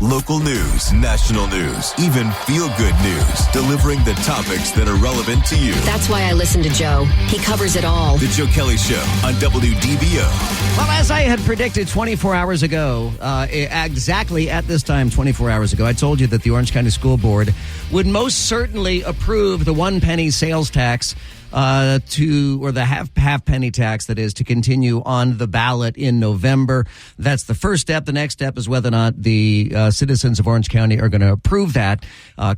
Local news, national news, even feel-good news, delivering the topics that are relevant to you. That's why I listen to Joe. He covers it all. The Joe Kelley Show on WDBO. Well, as I had predicted 24 hours ago, exactly at this time 24 hours ago, I told you that the Orange County School Board would most certainly approve the 1 penny sales tax or the half penny tax, that is, to continue on the ballot in November. That's the first step. The next step is whether or not the citizens of Orange County are going to approve that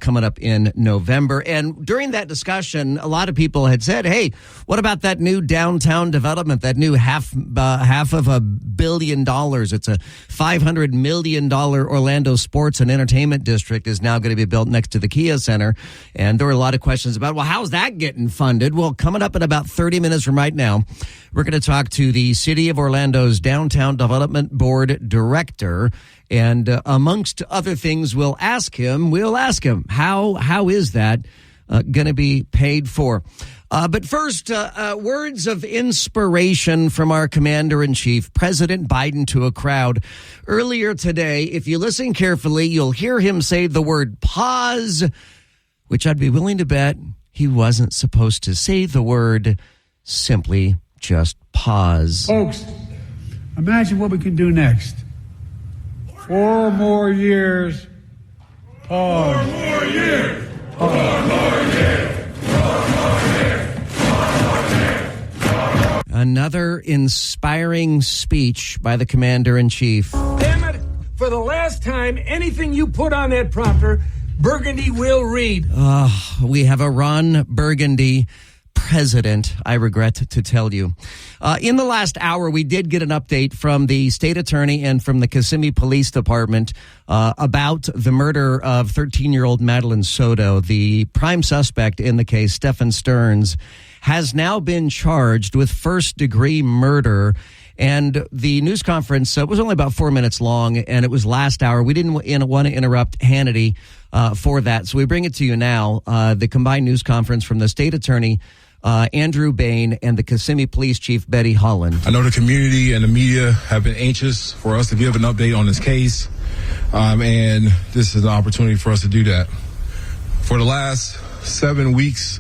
coming up in November. And during that discussion, a lot of people had said, hey, what about that new downtown development, that new half of $1 billion? It's a $500 million Orlando sports and entertainment district is now going to be built next to the Kia Center. And there were a lot of questions about, well, how's that getting funded? Well, coming up in about 30 minutes from right now, we're going to talk to the City of Orlando's Downtown Development Board Director. And amongst other things, we'll ask him, how is that going to be paid for? But first, words of inspiration from our Commander-in-Chief, President Biden, to a crowd. Earlier today, if you listen carefully, you'll hear him say the word pause, which I'd be willing to bet he wasn't supposed to say the word, simply just pause. Folks, imagine what we can do next. 4 more years. Pause. 4 more years. Pause. 4 more years. 4 more years. 4 more years. Another inspiring speech by the Commander-in-Chief. Damn it, for the last time, anything you put on that prompter, Burgundy will read. We have a Ron Burgundy president, I regret to tell you. In the last hour, we did get an update from the state attorney and from the Kissimmee Police Department about the murder of 13-year-old Madeline Soto. The prime suspect in the case, Stephen Stearns, has now been charged with first-degree murder. And the news conference was only about 4 minutes long, and it was last hour. We didn't want to interrupt Hannity for that, so we bring it to you now. The combined news conference from the state attorney, Andrew Bain, and the Kissimmee Police Chief, Betty Holland. I know the community and the media have been anxious for us to give an update on this case, and this is an opportunity for us to do that. For the last 7 weeks,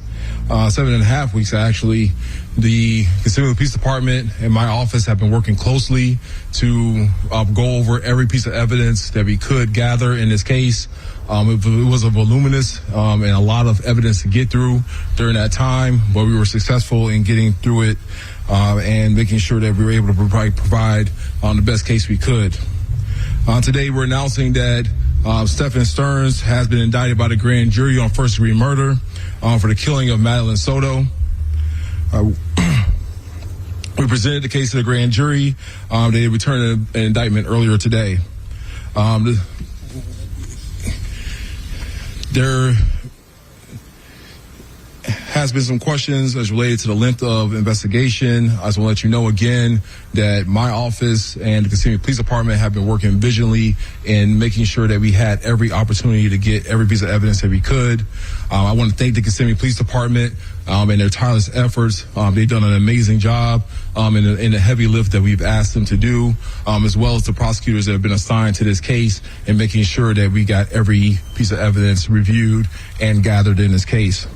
7.5 weeks actually, the Kissimmee Police Department and my office have been working closely to go over every piece of evidence that we could gather in this case. It was a voluminous and a lot of evidence to get through during that time, but we were successful in getting through it and making sure that we were able to provide the best case we could. Today we're announcing that Stephen Stearns has been indicted by the grand jury on first-degree murder for the killing of Madeline Soto. We presented the case to the grand jury. They returned an indictment earlier today. There has been some questions as related to the length of investigation. I just want to let you know again that my office and the Kissimmee Police Department have been working vigilantly in making sure that we had every opportunity to get every piece of evidence that we could. I want to thank the Kissimmee Police Department and their tireless efforts. They've done an amazing job in the heavy lift that we've asked them to do, as well as the prosecutors that have been assigned to this case and making sure that we got every piece of evidence reviewed and gathered in this case.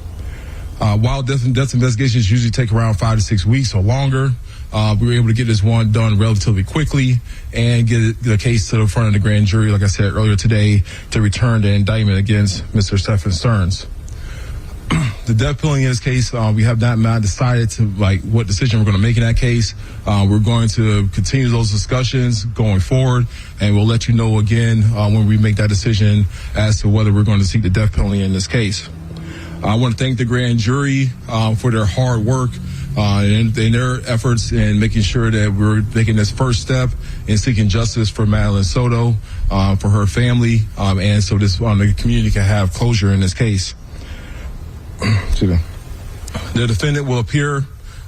While death investigations usually take around 5 to 6 weeks or longer, we were able to get this one done relatively quickly and get the case to the front of the grand jury, like I said earlier today, to return the indictment against Mr. Stephen Stearns. The death penalty in this case, we have not decided to what decision we're going to make in that case. We're going to continue those discussions going forward, and we'll let you know again when we make that decision as to whether we're going to seek the death penalty in this case. I want to thank the grand jury for their hard work and their efforts in making sure that we're making this first step in seeking justice for Madeline Soto, for her family, and so the community can have closure in this case. The defendant will appear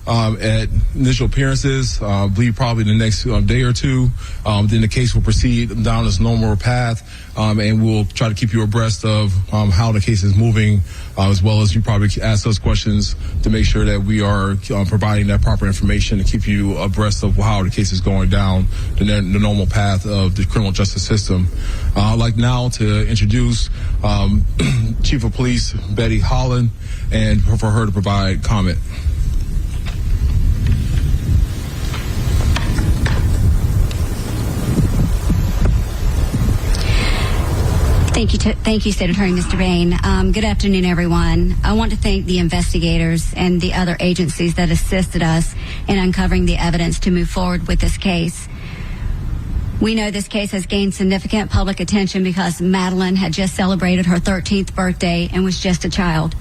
at initial appearances. I believe probably the next day or two. Then the case will proceed down its normal path, and we'll try to keep you abreast of how the case is moving, as well as you probably ask us questions to make sure that we are providing that proper information to keep you abreast of how the case is going down the normal path of the criminal justice system. I'd like now to introduce Chief of Police Betty Holland, and for her to provide comment. Thank you, State Attorney Mr. Bain. Good afternoon, everyone. I want to thank the investigators and the other agencies that assisted us in uncovering the evidence to move forward with this case. We know this case has gained significant public attention because Madeline had just celebrated her 13th birthday and was just a child.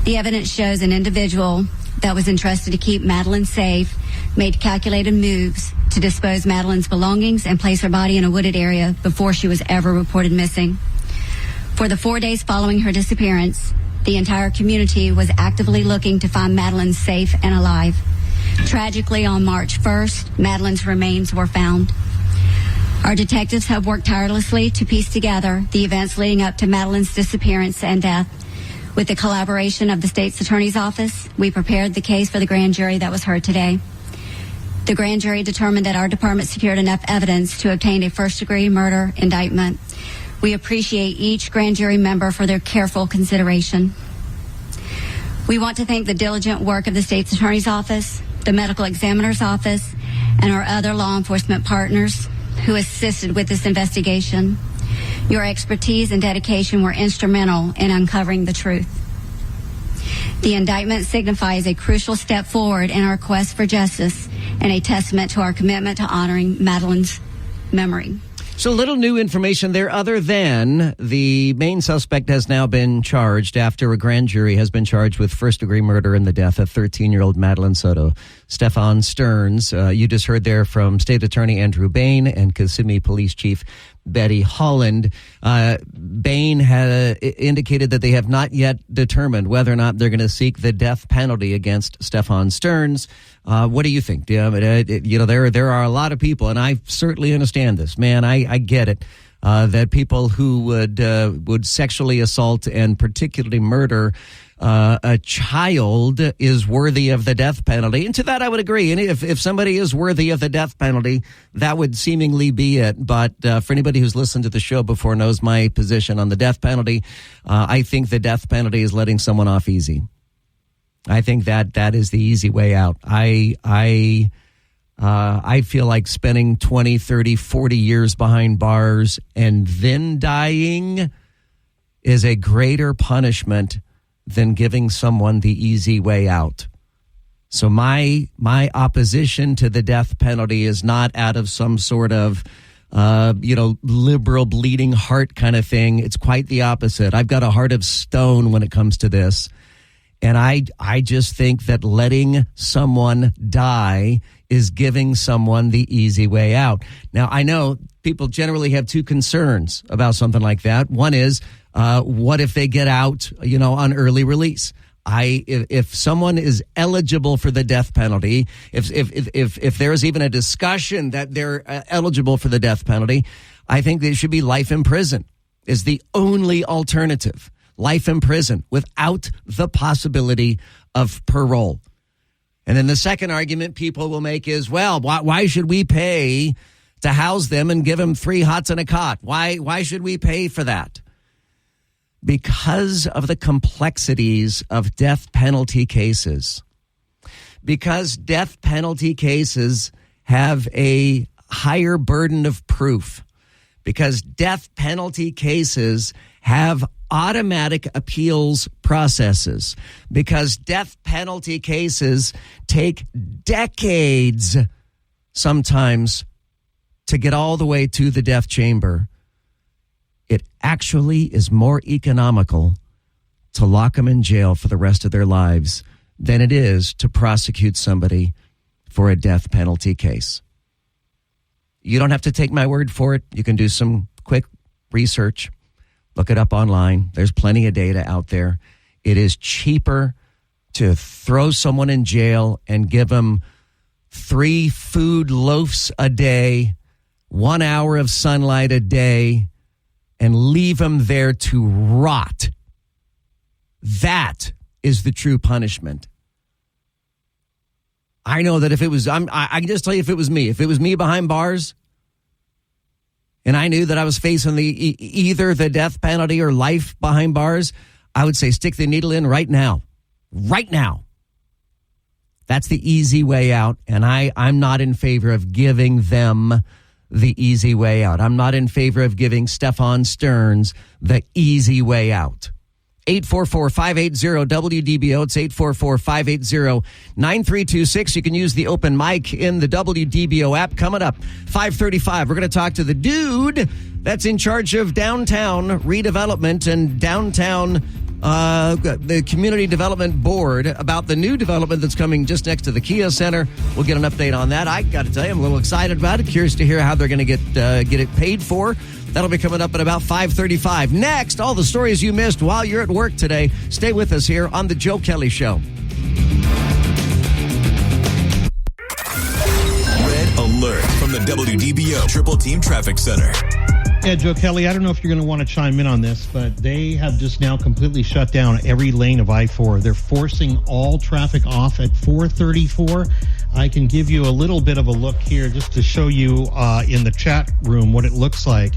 The evidence shows an individual that was entrusted to keep Madeline safe made calculated moves to dispose Madeline's belongings and place her body in a wooded area before she was ever reported missing. For the 4 days following her disappearance, the entire community was actively looking to find Madeline safe and alive. Tragically, on March 1st, Madeline's remains were found. Our detectives have worked tirelessly to piece together the events leading up to Madeline's disappearance and death. With the collaboration of the state's attorney's office, we prepared the case for the grand jury that was heard today. The grand jury determined that our department secured enough evidence to obtain a first-degree murder indictment. We appreciate each grand jury member for their careful consideration. We want to thank the diligent work of the state's attorney's office, the medical examiner's office, and our other law enforcement partners who assisted with this investigation. Your expertise and dedication were instrumental in uncovering the truth. The indictment signifies a crucial step forward in our quest for justice and a testament to our commitment to honoring Madeline's memory. So little new information there other than the main suspect has now been charged after a grand jury has been charged with first-degree murder in the death of 13-year-old Madeline Soto. Stefan Stearns, you just heard there from State Attorney Andrew Bain and Kissimmee Police Chief Betty Holland. Bain had indicated that they have not yet determined whether or not they're going to seek the death penalty against Stefan Stearns. What do you think? There are a lot of people, and I certainly understand this. Man, I get it. That people who would sexually assault and particularly murder a child is worthy of the death penalty. And to that, I would agree. And if somebody is worthy of the death penalty, that would seemingly be it. But for anybody who's listened to the show before knows my position on the death penalty, I think the death penalty is letting someone off easy. I think that is the easy way out. I feel like spending 20, 30, 40 years behind bars and then dying is a greater punishment than giving someone the easy way out. So my opposition to the death penalty is not out of some sort of liberal bleeding heart kind of thing. It's quite the opposite. I've got a heart of stone when it comes to this. And I just think that letting someone die is giving someone the easy way out. Now, I know people generally have two concerns about something like that. One is, what if they get out, on early release? If someone is eligible for the death penalty, if there is even a discussion that they're eligible for the death penalty, I think they should be life in prison is the only alternative. Life in prison without the possibility of parole. And then the second argument people will make is, well, why should we pay to house them and give them 3 hots and a cot? Why should we pay for that? Because of the complexities of death penalty cases. Because death penalty cases have a higher burden of proof. Because death penalty cases have automatic appeals processes, because death penalty cases take decades sometimes to get all the way to the death chamber. It actually is more economical to lock them in jail for the rest of their lives than it is to prosecute somebody for a death penalty case. You don't have to take my word for it. You can do some quick research. Look it up online. There's plenty of data out there. It is cheaper to throw someone in jail and give them 3 food loaves a day, 1 hour of sunlight a day, and leave them there to rot. That is the true punishment. I know that if it was, I can just tell you if it was me behind bars, and I knew that I was facing either the death penalty or life behind bars, I would say stick the needle in right now. Right now. That's the easy way out, and I'm not in favor of giving them the easy way out. I'm not in favor of giving Stefan Stearns the easy way out. 844-580-WDBO. It's 844-580-9326. You can use the open mic in the WDBO app. Coming up, 5:35, we're going to talk to the dude that's in charge of downtown redevelopment and downtown the Community Development Board about the new development that's coming just next to the Kia Center. We'll get an update on that. I got to tell you, I'm a little excited about it. Curious to hear how they're going to get it paid for. That'll be coming up at about 5:35. Next, all the stories you missed while you're at work today. Stay with us here on The Joe Kelley Show. Red alert from the WDBO Triple Team Traffic Center. Yeah, Joe Kelley, I don't know if you're going to want to chime in on this, but they have just now completely shut down every lane of I-4. They're forcing all traffic off at 434. I can give you a little bit of a look here just to show you in the chat room what it looks like.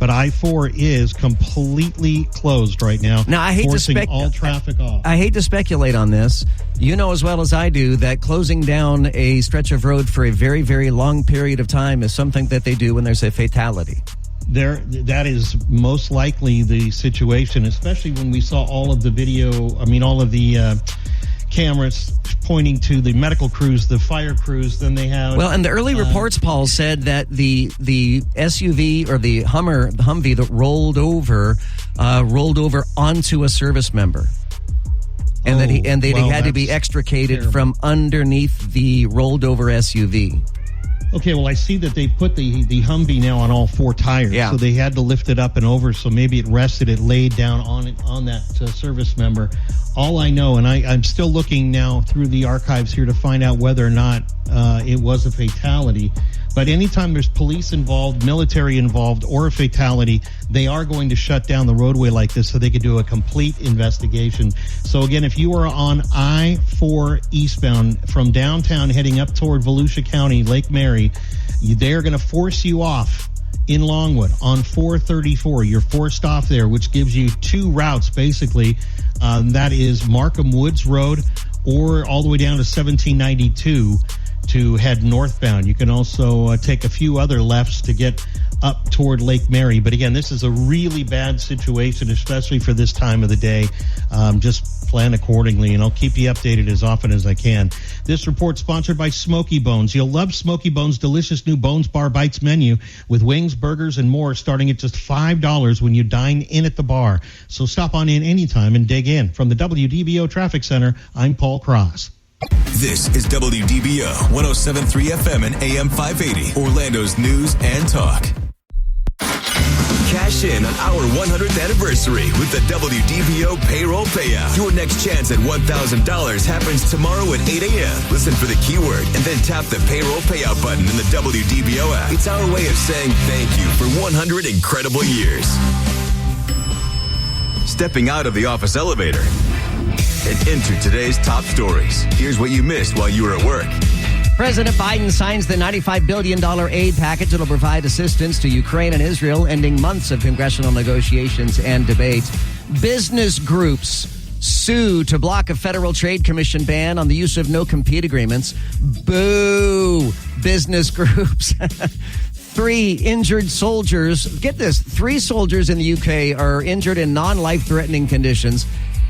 But I-4 is completely closed right now. Now, I hate forcing to all traffic off. I hate to speculate on this. You know as well as I do that closing down a stretch of road for a very, very long period of time is something that they do when there's a fatality. That is most likely the situation, especially when we saw all of the video, all of the cameras pointing to the medical crews, the fire crews. Then they have... Well, and the early reports, Paul, said that the SUV or the Humvee that rolled over onto a service member. And they had to be extricated terrible from underneath the rolled over SUV. Okay, well, I see that they put the Humvee now on all 4 tires. Yeah. So they had to lift it up and over, so maybe it rested, it laid down on that service member. All I know, and I'm still looking now through the archives here to find out whether or not it was a fatality. But anytime there's police involved, military involved, or a fatality, they are going to shut down the roadway like this so they could do a complete investigation. So again, if you are on I-4 eastbound from downtown heading up toward Volusia County, Lake Mary, they're going to force you off in Longwood on 434. You're forced off there, which gives you 2 routes basically. That is Markham Woods Road or all the way down to 1792 to head northbound. You can also take a few other lefts to get up toward Lake Mary. But again, this is a really bad situation, especially for this time of the day. Just plan accordingly, and I'll keep you updated as often as I can. This report sponsored by Smoky Bones. You'll love Smoky Bones' delicious new Bones Bar Bites menu with wings, burgers, and more starting at just $5 when you dine in at the bar. So stop on in anytime and dig in. From the WDBO Traffic Center, I'm Paul Cross. This is WDBO 107.3 FM and AM 580, Orlando's news and talk. Cash in on our 100th anniversary with the WDBO Payroll Payout. Your next chance at $1,000 happens tomorrow at 8 a.m. Listen for the keyword and then tap the Payroll Payout button in the WDBO app. It's our way of saying thank you for 100 incredible years. Stepping out of the office elevator and enter today's top stories. Here's what you missed while you were at work. President Biden signs the $95 billion aid package that will provide assistance to Ukraine and Israel, ending months of congressional negotiations and debate. Business groups sue to block a Federal Trade Commission ban on the use of no-compete agreements. Boo! Business groups. 3 injured soldiers. Get this. 3 soldiers in the UK are injured in non-life-threatening conditions,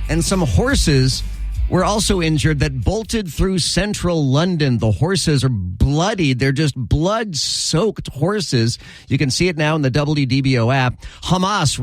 and some horses were also injured that bolted through central London. The horses are bloodied. They're just blood-soaked horses. You can see it now in the WDBO app. Hamas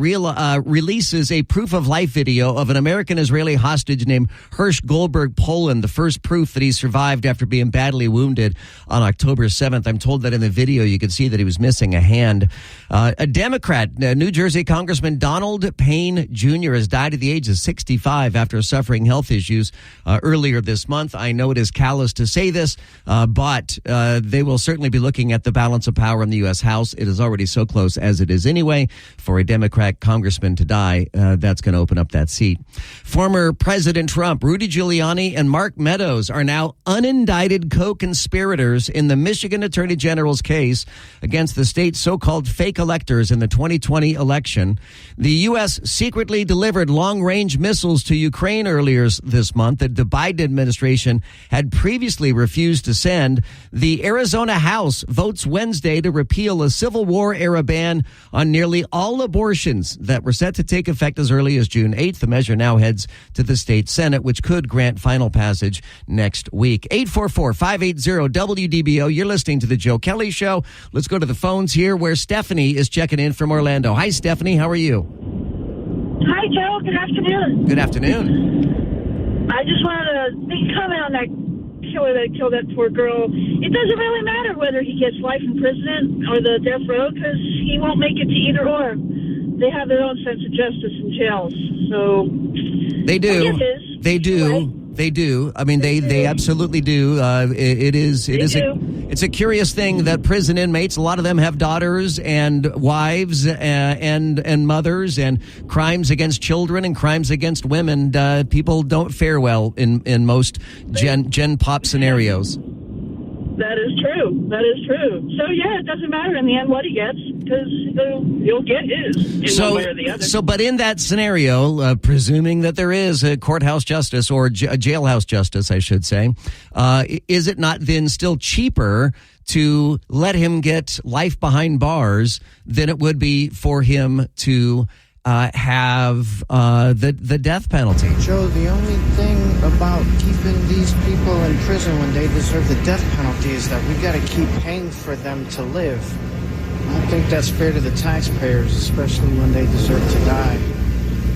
releases a proof-of-life video of an American-Israeli hostage named Hirsch Goldberg Poland, the first proof that he survived after being badly wounded on October 7th. I'm told that in the video you can see that he was missing a hand. A Democrat, New Jersey Congressman Donald Payne Jr. has died at the age of 65 after suffering health issues issues earlier this month. I know it is callous to say this, but they will certainly be looking at the balance of power in the U.S. House. It is already so close as it is anyway. For a Democrat congressman to die, that's going to open up that seat. Former President Trump, Rudy Giuliani, and Mark Meadows are now unindicted co-conspirators in the Michigan Attorney General's case against the state's so-called fake electors in the 2020 election. The U.S. secretly delivered long-range missiles to Ukraine earlier this month that the Biden administration had previously refused to send. The Arizona House votes Wednesday to repeal a Civil War-era ban on nearly all abortions that were set to take effect as early as June 8th. The measure now heads to the state Senate, which could grant final passage next week. 844-580-WDBO. You're listening to The Joe Kelley Show. Let's go to the phones here where Stephanie is checking in from Orlando. Hi, Stephanie. How are you? Hi, Joe. Good afternoon. Good afternoon. I just wanted to make a comment on that killer that killed that poor girl. It doesn't really matter whether he gets life in prison or the death row because he won't make it to either or. They have their own sense of justice in jails. So they do. They do. Right? They do. I mean, they absolutely do. It's a curious thing that prison inmates, a lot of them have daughters and wives and mothers, and crimes against children and crimes against women. People don't fare well in most Gen Pop scenarios. That is true. That is true. So, yeah, it doesn't matter in the end what he gets because he'll get his in one way or the other. But in that scenario, presuming that there is a courthouse justice or a jailhouse justice, I should say, is it not then still cheaper to let him get life behind bars than it would be for him to have the death penalty? Joe, the only thing about keeping these people in prison when they deserve the death penalty is that we got to keep paying for them to live. I don't think that's fair to the taxpayers, especially when they deserve to die.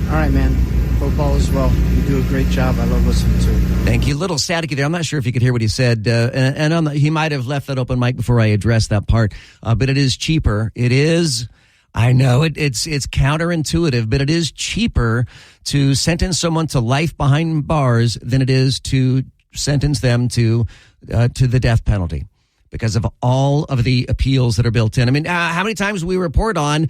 All right, man. Hope all is well. You do a great job. I love listening to it. Thank you. Little staticky there. I'm not sure if you could hear what he said. He might have left that open mic before I addressed that part. But it is cheaper. It is... I know it's counterintuitive, but it is cheaper to sentence someone to life behind bars than it is to sentence them to the death penalty, because of all of the appeals that are built in. I mean, how many times we report on,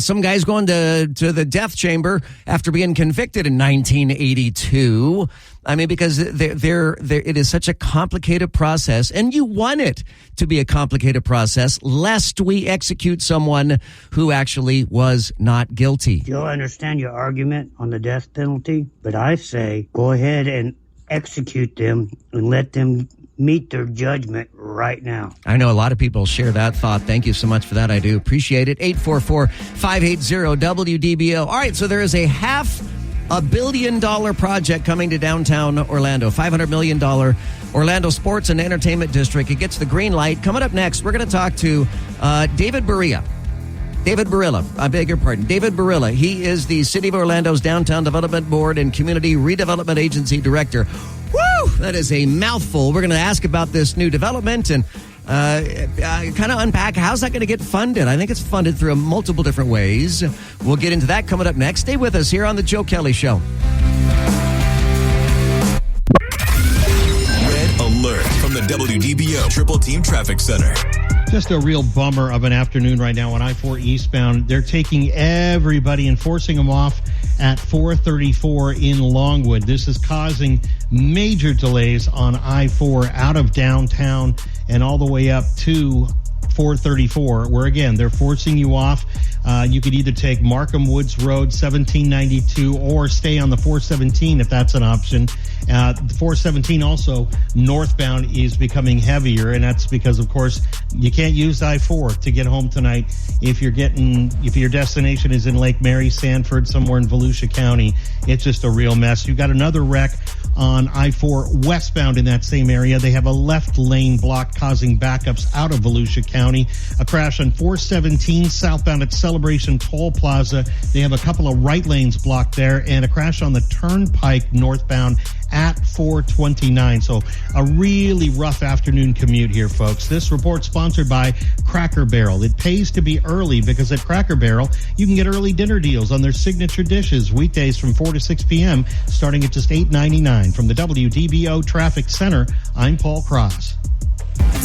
some guy's going to the death chamber after being convicted in 1982. I mean, because it is such a complicated process, and you want it to be a complicated process, lest we execute someone who actually was not guilty. Joe, I understand your argument on the death penalty, but I say go ahead and execute them and let them meet their judgment right now. I know a lot of people share that thought. Thank you so much for that. I do appreciate it. 844-580-WDBO. All right, so there is a $500 million project coming to downtown Orlando. $500 million Orlando Sports and Entertainment District. It gets the green light. Coming up next, we're going to talk to David Barilla. David Barilla, I beg your pardon. David Barilla. He is the City of Orlando's Downtown Development Board and Community Redevelopment Agency Director. Woo! That is a mouthful. We're going to ask about this new development and kind of unpack how's that going to get funded. I think it's funded through multiple different ways. We'll get into that coming up next. Stay with us here on The Joe Kelley Show. Red alert from the WDBO Triple Team Traffic Center. Just a real bummer of an afternoon right now on I-4 eastbound. They're taking everybody and forcing them off at 434 in Longwood. This is causing major delays on I-4 out of downtown and all the way up to 434, where again, they're forcing you off. You could either take Markham Woods Road, 1792, or stay on the 417 if that's an option. The 417 also northbound is becoming heavier, and that's because, of course, you can't use I-4 to get home tonight if your destination is in Lake Mary, Sanford, somewhere in Volusia County. It's just a real mess. You've got another wreck on I-4 westbound in that same area. They have a left lane block causing backups out of Volusia County. A crash on 417 southbound at Celebration Toll Plaza. They have a couple of right lanes blocked there, and a crash on the Turnpike northbound at 429. So a really rough afternoon commute here, folks. This report sponsored by Cracker Barrel. It pays to be early because at Cracker Barrel, you can get early dinner deals on their signature dishes weekdays from 4 to 6 p.m. starting at just $8.99. From the WDBO Traffic Center, I'm Paul Cross.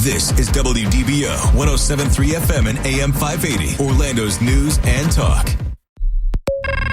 This is WDBO 107.3 FM and AM 580, Orlando's news and talk.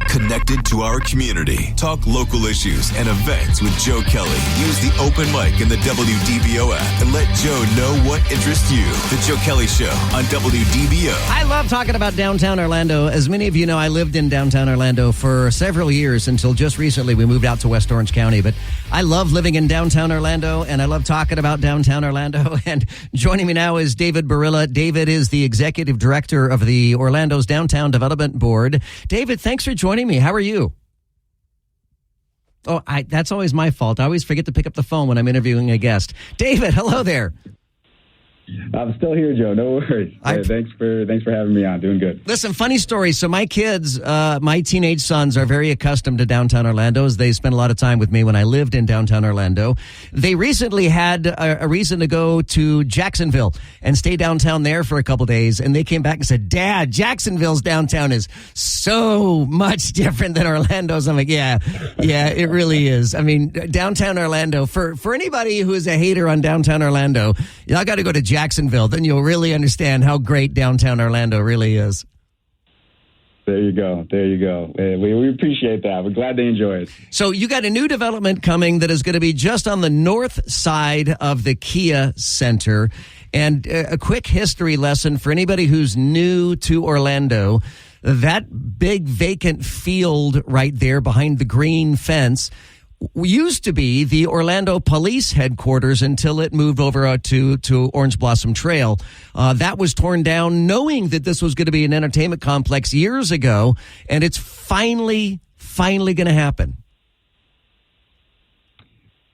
Connected to our community. Talk local issues and events with Joe Kelley. Use the open mic in the WDBO app and let Joe know what interests you. The Joe Kelley Show on WDBO. I love talking about downtown Orlando. As many of you know, I lived in downtown Orlando for several years until just recently we moved out to West Orange County. But I love living in downtown Orlando, and I love talking about downtown Orlando. And joining me now is David Barilla. David is the executive director of the Orlando's Downtown Development Board. David, thanks for joining me. How are you? Oh, that's always my fault. I always forget to pick up the phone when I'm interviewing a guest. David, hello there. I'm still here, Joe. No worries. Thanks for having me on. Doing good. Listen, funny story. So my kids, my teenage sons are very accustomed to downtown Orlando as they spent a lot of time with me when I lived in downtown Orlando. They recently had a reason to go to Jacksonville and stay downtown there for a couple days. And they came back and said, Dad, Jacksonville's downtown is so much different than Orlando's. I'm like, yeah, it really is. I mean, downtown Orlando, for anybody who is a hater on downtown Orlando, y'all got to go to Jacksonville, then you'll really understand how great downtown Orlando really is. There you go. We appreciate that. We're glad they enjoy it. So you got a new development coming that is going to be just on the north side of the Kia Center. And a quick history lesson for anybody who's new to Orlando. That big vacant field right there behind the green fence used to be the Orlando Police Headquarters until it moved over to Orange Blossom Trail. That was torn down knowing that this was going to be an entertainment complex years ago, and it's finally going to happen.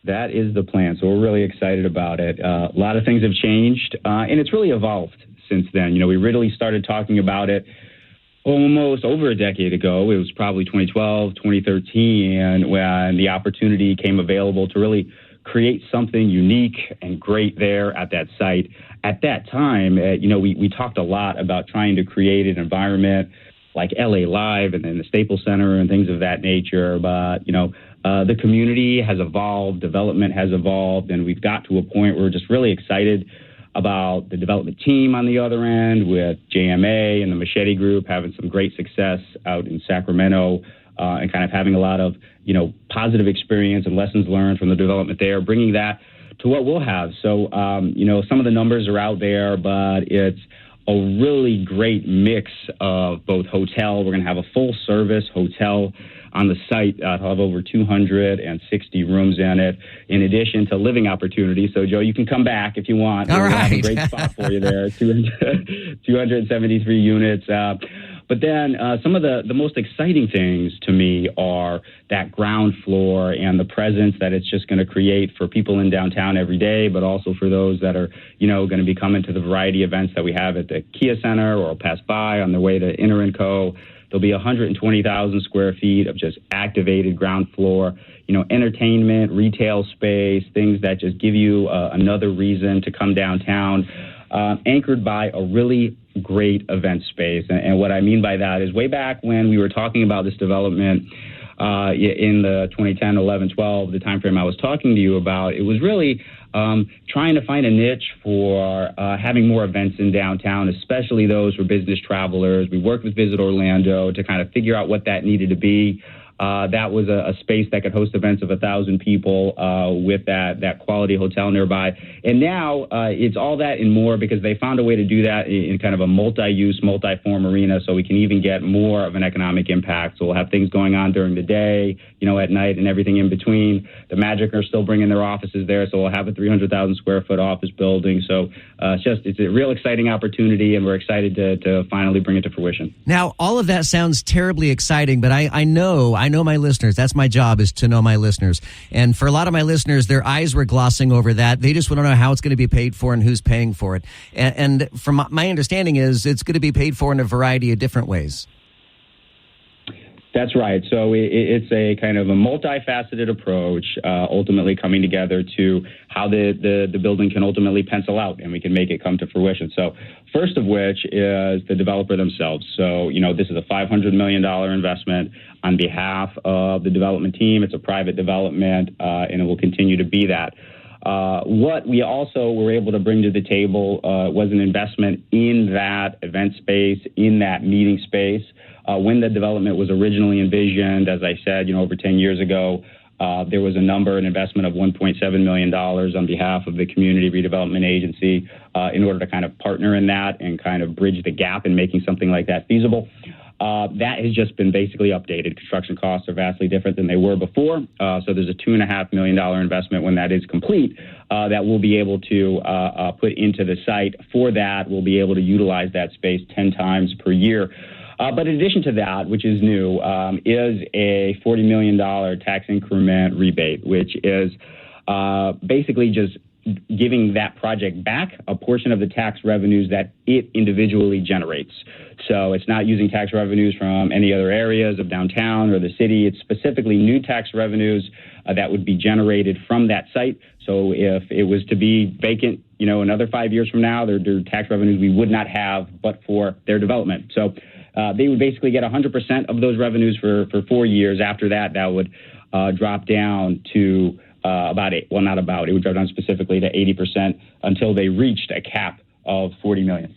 That is the plan, so we're really excited about it. A lot of things have changed, and it's really evolved since then. You know, we really started talking about it almost over a decade ago. It was probably 2012, 2013, when the opportunity came available to really create something unique and great there at that site. At that time, we talked a lot about trying to create an environment like LA Live and then the Staples Center and things of that nature. But, the community has evolved, development has evolved, and we've got to a point where we're just really excited about the development team on the other end with JMA and the Machete Group having some great success out in Sacramento and kind of having a lot of, positive experience and lessons learned from the development there, bringing that to what we'll have. So, some of the numbers are out there, but it's a really great mix of both hotel. We're going to have a full service hotel on the site. It'll have over 260 rooms in it, in addition to living opportunities. So, Joe, you can come back if you want. All right. Have a great spot for you there, 273 units. But then some of the most exciting things to me are that ground floor and the presence that it's just going to create for people in downtown every day, but also for those that are, going to be coming to the variety of events that we have at the Kia Center or pass by on their way to Inter & Co. There'll be 120,000 square feet of just activated ground floor, entertainment, retail space, things that just give you another reason to come downtown, anchored by a really great event space. And what I mean by that is way back when we were talking about this development in the 2010, 11, 12, the time frame I was talking to you about, it was really trying to find a niche for having more events in downtown, especially those for business travelers. We worked with Visit Orlando to kind of figure out what that needed to be. That was a space that could host events of 1,000 people with that quality hotel nearby. And now it's all that and more because they found a way to do that in kind of a multi-use, multi-form arena so we can even get more of an economic impact. So we'll have things going on during the day, at night and everything in between. The Magic are still bringing their offices there, so we'll have a 300,000 square foot office building. So it's a real exciting opportunity, and we're excited to finally bring it to fruition. Now, all of that sounds terribly exciting, but I know my listeners. That's my job, is to know my listeners. And for a lot of my listeners, their eyes were glossing over that. They just want to know how it's going to be paid for and who's paying for it. And from my understanding is it's going to be paid for in a variety of different ways. That's right. So it's a kind of a multifaceted approach, ultimately coming together to how the building can ultimately pencil out and we can make it come to fruition. So first of which is the developer themselves. So, this is a $500 million investment on behalf of the development team. It's a private development, and it will continue to be that. What we also were able to bring to the table was an investment in that event space, in that meeting space. When the development was originally envisioned, as I said, over 10 years ago, there was an investment of $1.7 million on behalf of the Community Redevelopment Agency in order to kind of partner in that and kind of bridge the gap in making something like that feasible. That has just been basically updated. Construction costs are vastly different than they were before. So there's a $2.5 million investment when that is complete that we'll be able to put into the site. For that, we'll be able to utilize that space 10 times per year. But in addition to that, which is new, is a $40 million tax increment rebate, which is basically just giving that project back a portion of the tax revenues that it individually generates. So it's not using tax revenues from any other areas of downtown or the city. It's specifically new tax revenues that would be generated from that site. So if it was to be vacant, another 5 years from now, there are tax revenues we would not have but for their development. So they would basically get 100% of those revenues for 4 years. After that, that would drop down to it would drop down specifically to 80% until they reached a cap of $40 million.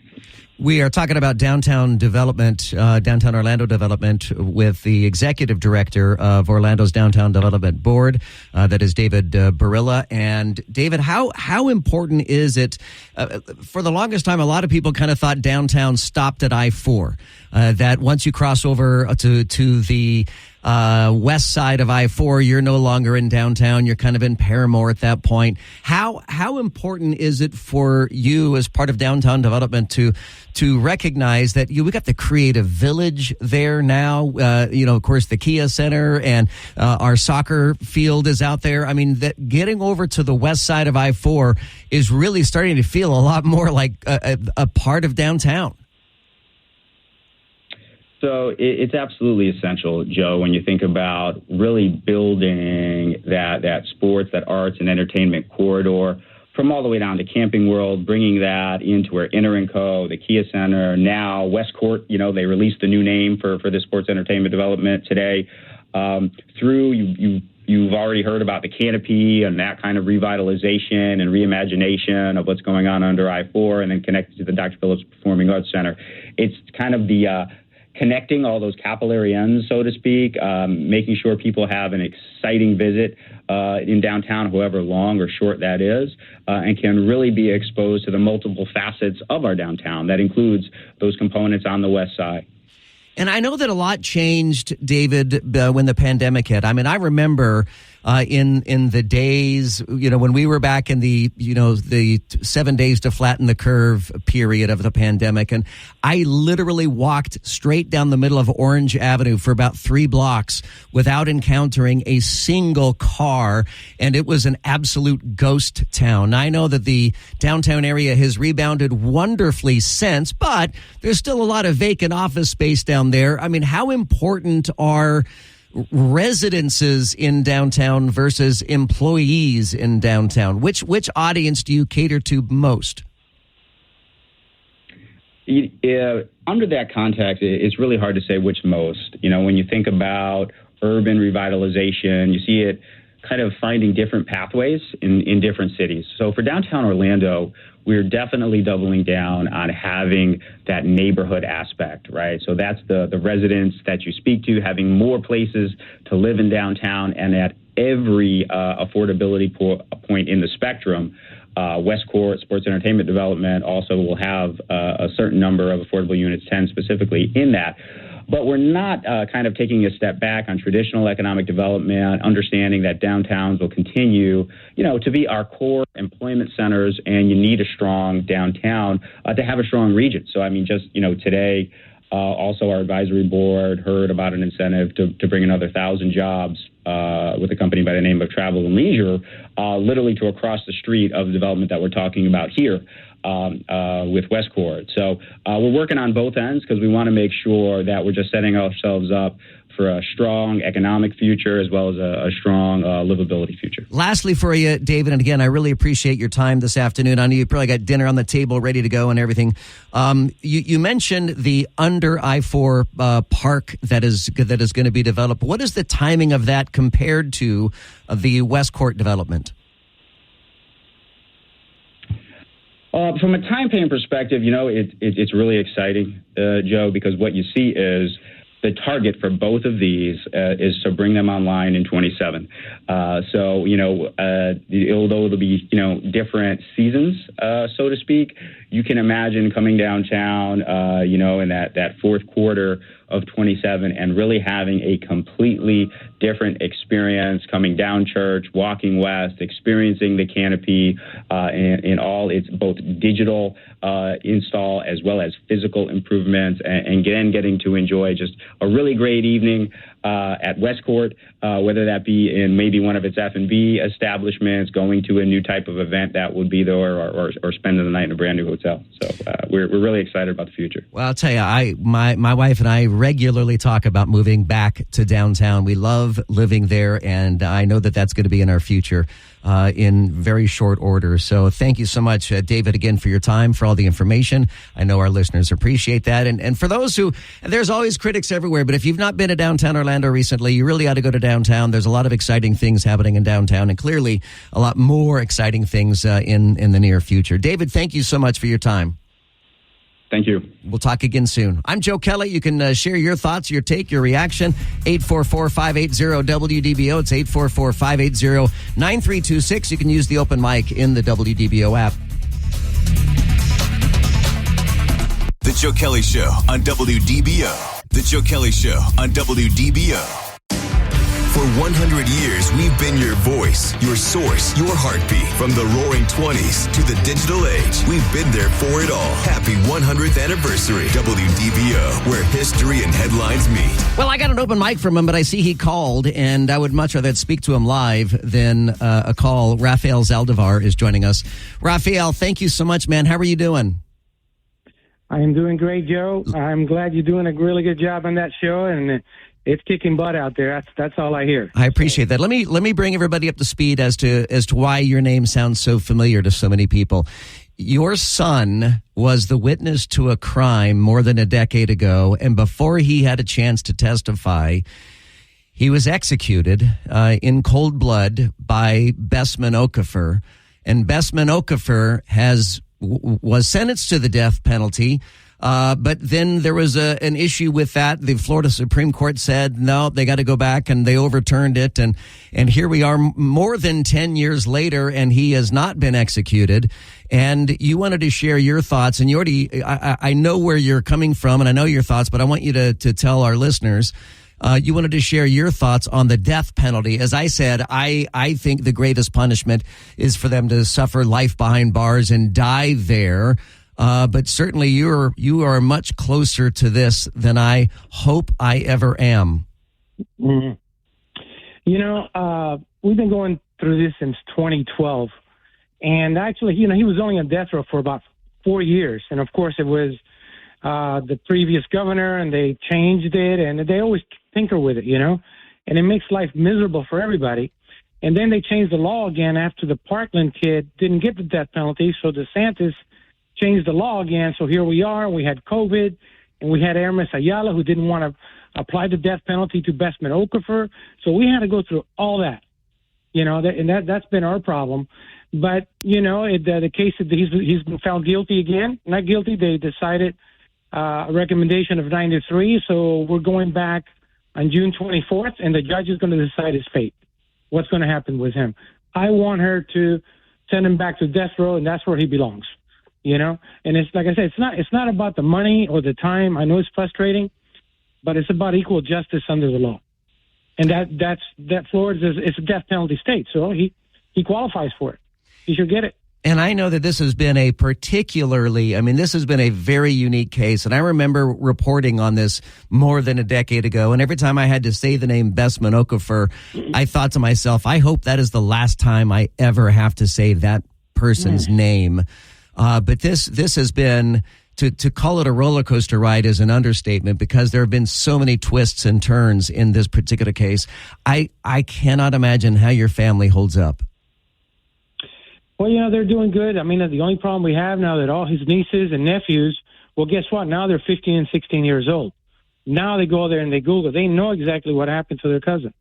We are talking about downtown development, downtown Orlando development, with the executive director of Orlando's Downtown Development Board, that is David Barilla. And David, how important is it? For the longest time, a lot of people kind of thought downtown stopped at I-4, that once you cross over to the west side of I-4, you're no longer in downtown. You're kind of in Paramore at that point. How important is it for you as part of downtown development to recognize that we got the Creative Village there now? Of course, the Kia Center and our soccer field is out there. I mean, that getting over to the west side of I-4 is really starting to feel a lot more like a part of downtown. So it's absolutely essential, Joe, when you think about really building that sports, that arts and entertainment corridor from all the way down to Camping World, bringing that into where Inter & Co., the Kia Center, now West Court, they released a new name for the sports entertainment development today. You've already heard about the canopy and that kind of revitalization and reimagination of what's going on under I-4 and then connected to the Dr. Phillips Performing Arts Center. It's kind of the connecting all those capillary ends, so to speak, making sure people have an exciting visit in downtown, however long or short that is, and can really be exposed to the multiple facets of our downtown. That includes those components on the west side. And I know that a lot changed, David, when the pandemic hit. I mean, I remember in the days, when we were back in the 7 days to flatten the curve period of the pandemic. And I literally walked straight down the middle of Orange Avenue for about 3 blocks without encountering a single car. And it was an absolute ghost town. Now, I know that the downtown area has rebounded wonderfully since, but there's still a lot of vacant office space down there. I mean, how important are residences in downtown versus employees in downtown? Which audience do you cater to most? Under that context, it's really hard to say which most. When you think about urban revitalization, you see it kind of finding different pathways in different cities. So for downtown Orlando, we're definitely doubling down on having that neighborhood aspect, right? So that's the residents that you speak to, having more places to live in downtown, and at every affordability point in the spectrum. West Court Sports Entertainment Development also will have a certain number of affordable units, 10 specifically in that. But we're not kind of taking a step back on traditional economic development, understanding that downtowns will continue, to be our core employment centers, and you need a strong downtown to have a strong region. So, I mean, just, today, also our advisory board heard about an incentive to bring another 1,000 jobs with a company by the name of Travel and Leisure, literally to across the street of the development that we're talking about here. with Westcourt. So we're working on both ends because we want to make sure that we're just setting ourselves up for a strong economic future as well as a strong livability future. Lastly for you, David, and again, I really appreciate your time this afternoon. I know you probably got dinner on the table ready to go and everything. You mentioned the under I-4 park that is going to be developed. What is the timing of that compared to the Westcourt development? From a time frame perspective, it's really exciting, Joe, because what you see is the target for both of these is to bring them online in 27. Although there'll be, different seasons, so to speak, you can imagine coming downtown, in that fourth quarter of 27 and really having a completely different experience coming down Church, walking west, experiencing the canopy in all its both digital install as well as physical improvements, and again, getting to enjoy just a really great evening at Westcourt, whether that be in maybe one of its F&B establishments, going to a new type of event that would be there, or spending the night in a brand new hotel. So we're really excited about the future. Well, I'll tell you, my wife and I regularly talk about moving back to downtown. We love living there, and I know that that's going to be in our future in very short order. So thank you so much, David, again, for your time, for all the information. I know our listeners appreciate that. And for those who, there's always critics everywhere, but if you've not been to downtown Orlando recently, you really ought to go to downtown. There's a lot of exciting things happening in downtown, and clearly a lot more exciting things in the near future. David, thank you so much for your time. Thank you. We'll talk again soon. I'm Joe Kelley. You can share your thoughts, your take, your reaction. 844-580-WDBO. It's 844-580-9326. You can use the open mic in the WDBO app. The Joe Kelley Show on WDBO. The Joe Kelley Show on WDBO. For 100 years, we've been your voice, your source, your heartbeat. From the roaring 20s to the digital age, we've been there for it all. Happy 100th anniversary. WDBO, where history and headlines meet. Well, I got an open mic from him, but I see he called, and I would much rather speak to him live than a call. Rafael Zaldivar is joining us. Rafael, thank you so much, man. How are you doing? I am doing great, Joe. I'm glad you're doing a really good job on that show, and it's kicking butt out there. That's all I hear. I appreciate that. Let me bring everybody up to speed as to why your name sounds so familiar to so many people. Your son was the witness to a crime more than a decade ago, and before he had a chance to testify, he was executed in cold blood by Bessman Okafor. And Bessman Okafor was sentenced to the death penalty. But then there was an issue with that. The Florida Supreme Court said, no, they got to go back, and they overturned it. And here we are more than 10 years later, and he has not been executed. And you wanted to share your thoughts, and you already, I know where you're coming from, and I know your thoughts, but I want you to tell our listeners, you wanted to share your thoughts on the death penalty. As I said, I think the greatest punishment is for them to suffer life behind bars and die there. But certainly you are much closer to this than I hope I ever am. Mm-hmm. We've been going through this since 2012. And actually, he was only on death row for about 4 years. And of course, it was the previous governor, and they changed it, and they always tinker with it, and it makes life miserable for everybody. And then they changed the law again after the Parkland kid didn't get the death penalty. So DeSantis changed the law again. So here we are. We had COVID, and we had Hermes Ayala, who didn't want to apply the death penalty to Bessman Okafor. So we had to go through all that, that's been our problem. But, the case that he's been found guilty again, not guilty. They decided a recommendation of 93. So we're going back on June 24th, and the judge is going to decide his fate. What's going to happen with him? I want her to send him back to death row, and that's where he belongs. And it's like I said, it's not about the money or the time. I know it's frustrating, but it's about equal justice under the law. And that Florida is a death penalty state, so he qualifies for it. He should get it. And I know that this has been this has been a very unique case. And I remember reporting on this more than a decade ago. And every time I had to say the name Bessman Okafor, I thought to myself, I hope that is the last time I ever have to say that person's name. But this has been, to call it a roller coaster ride is an understatement, because there have been so many twists and turns in this particular case. I cannot imagine how your family holds up. Well, they're doing good. I mean, the only problem we have now that all his nieces and nephews, well, guess what? Now they're 15 and 16 years old. Now they go there and they Google. They know exactly what happened to their cousin.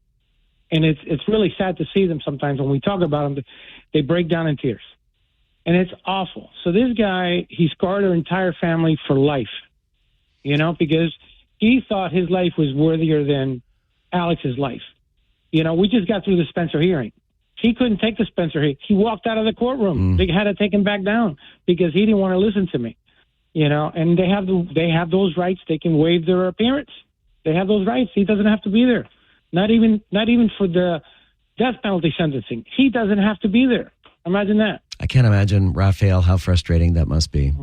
And it's really sad to see them sometimes. When we talk about them, they break down in tears. And it's awful. So this guy, he scarred our entire family for life, because he thought his life was worthier than Alex's life. We just got through the Spencer hearing. He couldn't take the Spencer hearing. He walked out of the courtroom. They had to take him back down because he didn't want to listen to me. And they have those rights. They can waive their appearance. They have those rights. He doesn't have to be there. Not even for the death penalty sentencing. He doesn't have to be there. Imagine that. I can't imagine, Raphael, how frustrating that must be.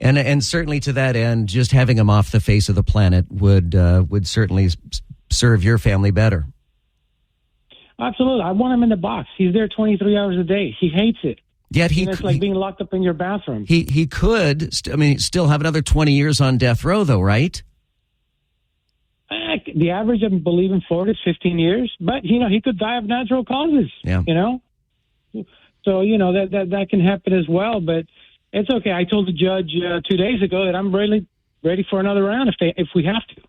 And certainly to that end, just having him off the face of the planet would certainly serve your family better. Absolutely. I want him in the box. He's there 23 hours a day. He hates it. Yet it's like being locked up in your bathroom. He could, still have another 20 years on death row, though, right? The average, I believe, in Florida is 15 years. But, he could die of natural causes, Yeah. So, that can happen as well. But it's okay. I told the judge 2 days ago that I'm really ready for another round if we have to.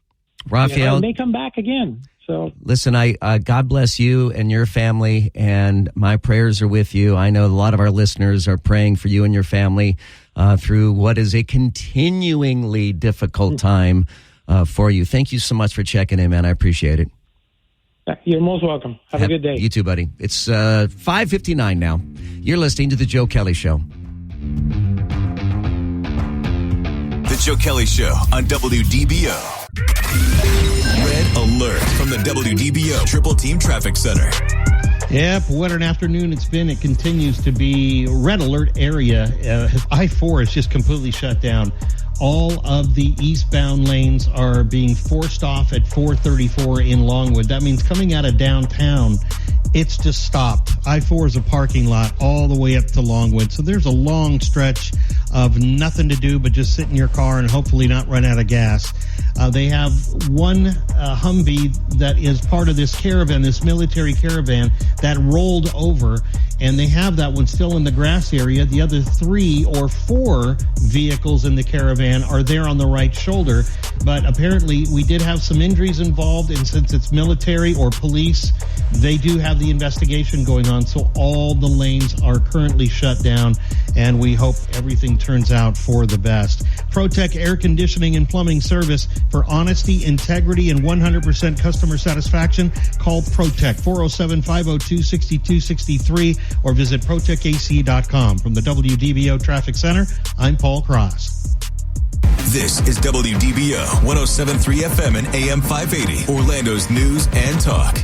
Raphael, and they come back again. So listen, God bless you and your family, and my prayers are with you. I know a lot of our listeners are praying for you and your family through what is a continuingly difficult time for you. Thank you so much for checking in, man. I appreciate it. You're most welcome. Have a good day. You too, buddy. It's 5:59 now. You're listening to The Joe Kelley Show. The Joe Kelley Show on WDBO. Red alert from the WDBO Triple Team Traffic Center. Yep, what an afternoon it's been. It continues to be red alert area. I-4 is just completely shut down. All of the eastbound lanes are being forced off at 434 in Longwood. That means coming out of downtown, it's just stopped. I-4 is a parking lot all the way up to Longwood. So there's a long stretch of nothing to do but just sit in your car and hopefully not run out of gas. They have one Humvee that is part of this caravan, this military caravan that rolled over, and they have that one still in the grass area. The other 3 or 4 vehicles in the caravan are there on the right shoulder. But apparently we did have some injuries involved, and since it's military or police, they do have the investigation going on. So all the lanes are currently shut down, and we hope everything turns out for the best. ProTech Air Conditioning and Plumbing Service for honesty, integrity, and 100% customer satisfaction. Call ProTech 407-502-6263 or visit protechac.com. From the WDBO Traffic Center, I'm Paul Cross. This is WDBO 107.3 FM and AM 580, Orlando's news and talk.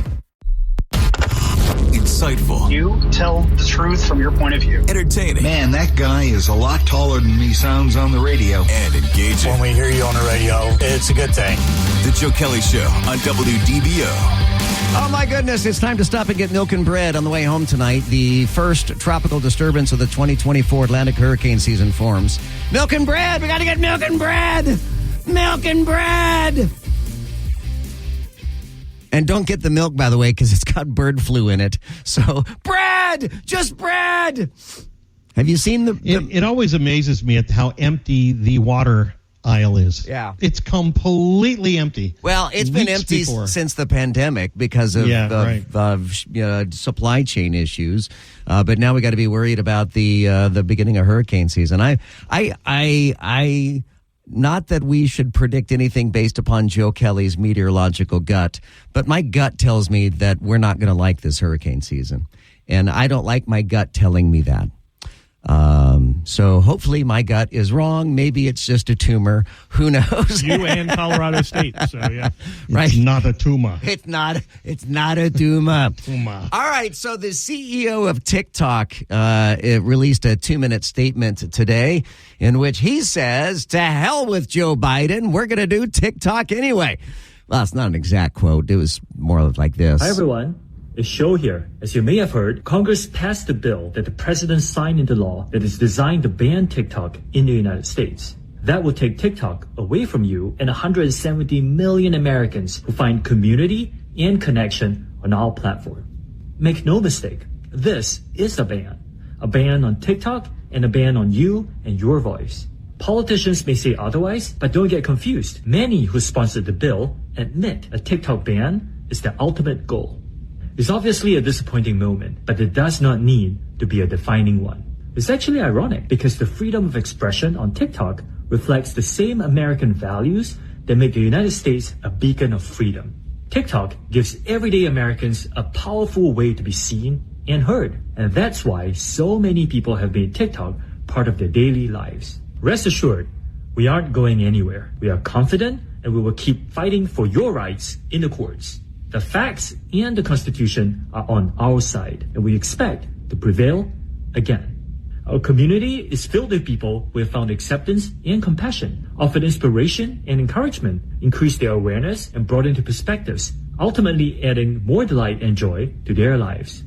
Insightful. You tell the truth from your point of view. Entertaining. Man, that guy is a lot taller than he sounds on the radio. And engaging. When we hear you on the radio, it's a good thing. The Joe Kelley Show on WDBO. Oh, my goodness. It's time to stop and get milk and bread on the way home tonight. The first tropical disturbance of the 2024 Atlantic hurricane season forms. Milk and bread. We got to get milk and bread. Milk and bread. And don't get the milk, by the way, because it's got bird flu in it. So, bread! Just bread! Have you seen the... It always amazes me at how empty the water aisle is. Yeah. It's completely empty. Well, it's been empty since the pandemic because of supply chain issues. But now we got to be worried about the beginning of hurricane season. I not that we should predict anything based upon Joe Kelley's meteorological gut, but my gut tells me that we're not going to like this hurricane season. And I don't like my gut telling me that. So hopefully my gut is wrong. Maybe it's just a tumor. Who knows? You and Colorado State. So yeah, right. It's not a tumor. It's not a tumor. All right. So the CEO of TikTok released a 2-minute statement today in which he says, "To hell with Joe Biden. We're going to do TikTok anyway." Well, it's not an exact quote. It was more like this. Hi, everyone. is shown here. As you may have heard, Congress passed a bill that the president signed into law that is designed to ban TikTok in the United States. That will take TikTok away from you and 170 million Americans who find community and connection on our platform. Make no mistake, this is a ban on TikTok and a ban on you and your voice. Politicians may say otherwise, but don't get confused. Many who sponsored the bill admit a TikTok ban is the ultimate goal. It's obviously a disappointing moment, but it does not need to be a defining one. It's actually ironic because the freedom of expression on TikTok reflects the same American values that make the United States a beacon of freedom. TikTok gives everyday Americans a powerful way to be seen and heard, and that's why so many people have made TikTok part of their daily lives. Rest assured, we aren't going anywhere. We are confident and we will keep fighting for your rights in the courts. The facts and the Constitution are on our side, and we expect to prevail again. Our community is filled with people who have found acceptance and compassion, offered inspiration and encouragement, increased their awareness, and brought into perspectives, ultimately adding more delight and joy to their lives.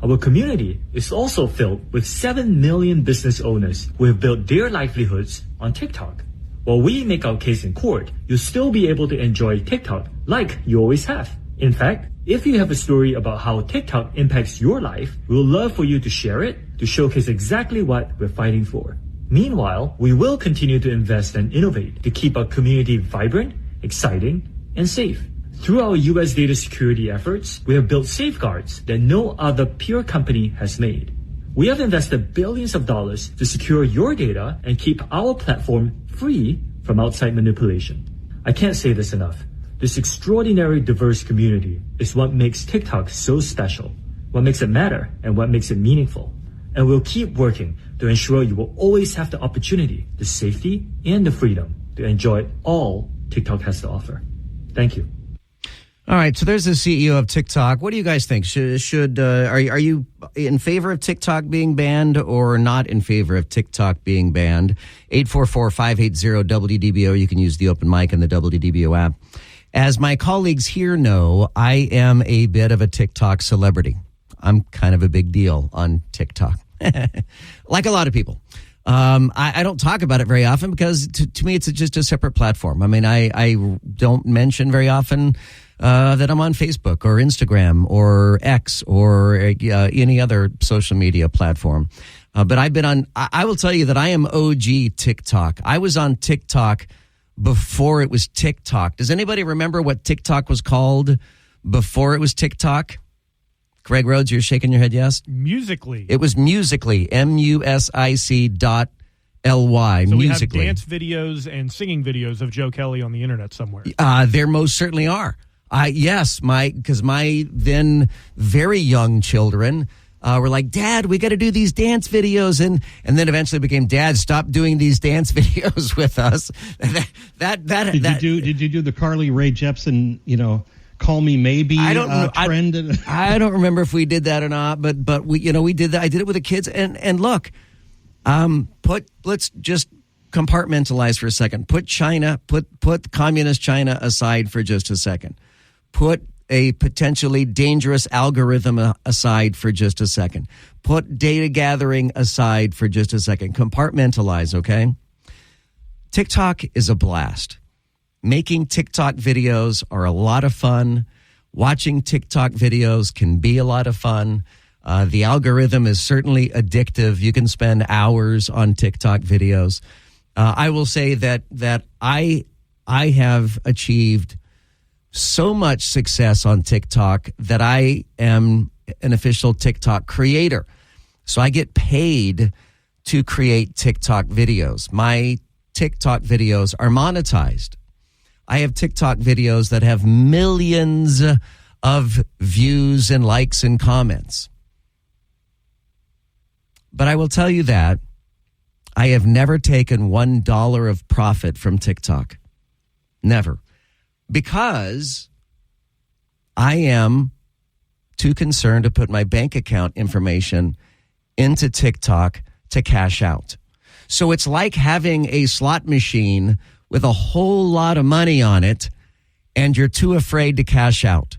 Our community is also filled with 7 million business owners who have built their livelihoods on TikTok. While we make our case in court, you'll still be able to enjoy TikTok like you always have. In fact, if you have a story about how TikTok impacts your life, we'll love for you to share it to showcase exactly what we're fighting for. Meanwhile, we will continue to invest and innovate to keep our community vibrant, exciting, and safe. Through our U.S. data security efforts, we have built safeguards that no other peer company has made. We have invested billions of dollars to secure your data and keep our platform free from outside manipulation. I can't say this enough. This extraordinary diverse community is what makes TikTok so special, what makes it matter, and what makes it meaningful. And we'll keep working to ensure you will always have the opportunity, the safety, and the freedom to enjoy all TikTok has to offer. Thank you. All right, so there's the CEO of TikTok. What do you guys think? Are you in favor of TikTok being banned or not in favor of TikTok being banned? 844-580-WDBO. You can use the open mic in the WDBO app. As my colleagues here know, I am a bit of a TikTok celebrity. I'm kind of a big deal on TikTok, like a lot of people. I don't talk about it very often because to me it's just a separate platform. I mean, I don't mention very often that I'm on Facebook or Instagram or X or any other social media platform. But I've been on, I will tell you that I am OG TikTok. I was on TikTok before it was TikTok. Does anybody remember what TikTok was called before it was TikTok? Greg Rhodes, you're shaking your head yes? Musically. It was Musically, MUSIC.LY. So we have Musically. dance videos and singing videos of Joe Kelley on the internet somewhere. There most certainly are. Yes, because my then very young children were like, Dad, we got to do these dance videos. And then eventually became, Dad, stop doing these dance videos with us. Did you do the Carly Rae Jepsen, Call Me Maybe trend? I don't remember if we did that or not, but we did that. I did it with the kids. And look, let's just compartmentalize for a second. Put China, put communist China aside for just a second. Put a potentially dangerous algorithm aside for just a second. Put data gathering aside for just a second. Compartmentalize, okay? TikTok is a blast. Making TikTok videos are a lot of fun. Watching TikTok videos can be a lot of fun. The algorithm is certainly addictive. You can spend hours on TikTok videos. I will say that I have achieved so much success on TikTok that I am an official TikTok creator. So I get paid to create TikTok videos. My TikTok videos are monetized. I have TikTok videos that have millions of views and likes and comments. But I will tell you that I have never taken $1 of profit from TikTok. Never. Because I am too concerned to put my bank account information into TikTok to cash out. So it's like having a slot machine with a whole lot of money on it, and you're too afraid to cash out.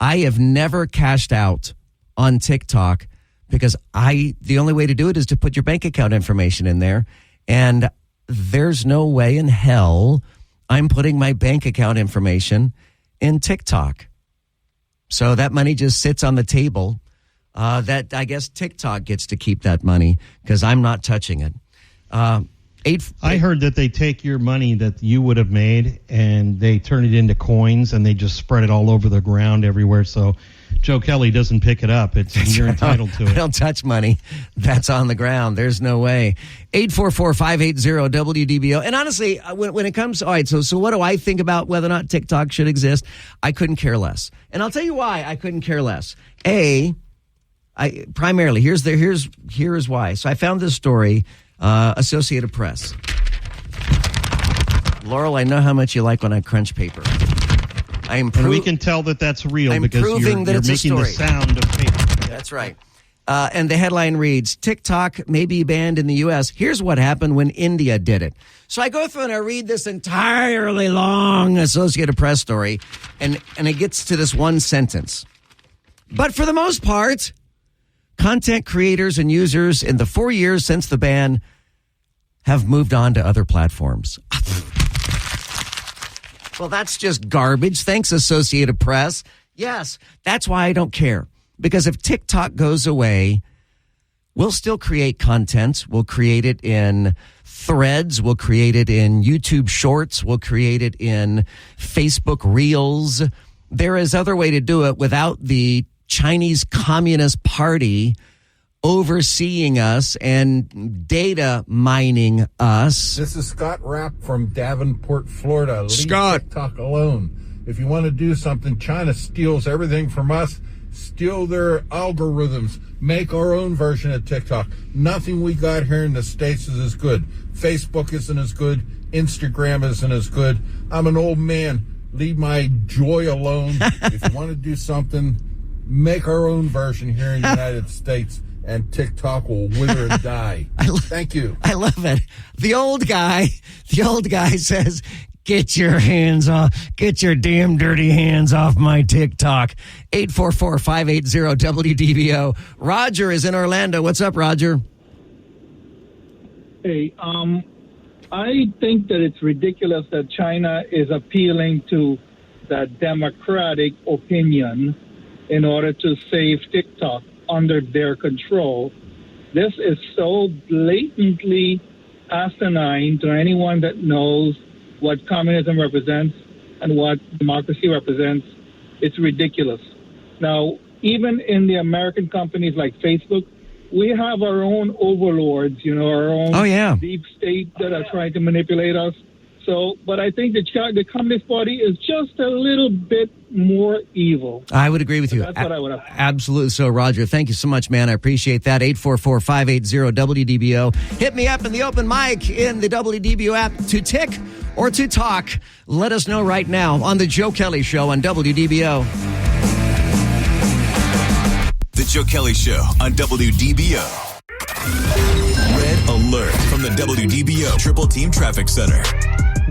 I have never cashed out on TikTok because the only way to do it is to put your bank account information in there. And there's no way in hell I'm putting my bank account information in TikTok. So that money just sits on the table. That I guess TikTok gets to keep that money because I'm not touching it. I heard that they take your money that you would have made and they turn it into coins and they just spread it all over the ground everywhere. So Joe Kelley doesn't pick it up. You're entitled to it. I don't touch money that's on the ground. There's no way. 844-580-WDBO. And honestly, when it comes, all right, so what do I think about whether or not TikTok should exist? I couldn't care less. And I'll tell you why I couldn't care less. Primarily, here's why. So I found this story, Associated Press. Laurel, I know how much you like when I crunch paper. And we can tell that that's real because you're making the sound of paper. That's right. And the headline reads, TikTok may be banned in the U.S. Here's what happened when India did it. So I go through and I read this entirely long Associated Press story, and it gets to this one sentence. But for the most part, content creators and users in the 4 years since the ban have moved on to other platforms. Well, that's just garbage. Thanks, Associated Press. Yes, that's why I don't care. Because if TikTok goes away, we'll still create content. We'll create it in Threads. We'll create it in YouTube Shorts. We'll create it in Facebook Reels. There is other way to do it without the Chinese Communist Party overseeing us and data mining us. This is Scott Rapp from Davenport, Florida. Leave Scott. TikTok alone. If you want to do something, China steals everything from us. Steal their algorithms. Make our own version of TikTok. Nothing we got here in the States is as good. Facebook isn't as good. Instagram isn't as good. I'm an old man. Leave my joy alone. If you want to do something, make our own version here in the United States, and TikTok will wither and die. Thank you. I love it. The old guy says, get your damn dirty hands off my TikTok. 844-580-WDBO. Roger is in Orlando. What's up, Roger? Hey, I think that it's ridiculous that China is appealing to the democratic opinion in order to save TikTok under their control. This is so blatantly asinine to anyone that knows what communism represents and what democracy represents. It's ridiculous. Now, even in the American companies like Facebook, we have our own overlords, our own deep state that are trying to manipulate us. So, but I think the Communist Party is just a little bit more evil. I would agree with you. That's what I would have. Absolutely so, Roger. Thank you so much, man. I appreciate that. 844-580-WDBO. Hit me up in the open mic in the WDBO app to tick or to talk. Let us know right now on the Joe Kelley Show on WDBO. The Joe Kelley Show on WDBO. Red alert from the WDBO Triple Team Traffic Center.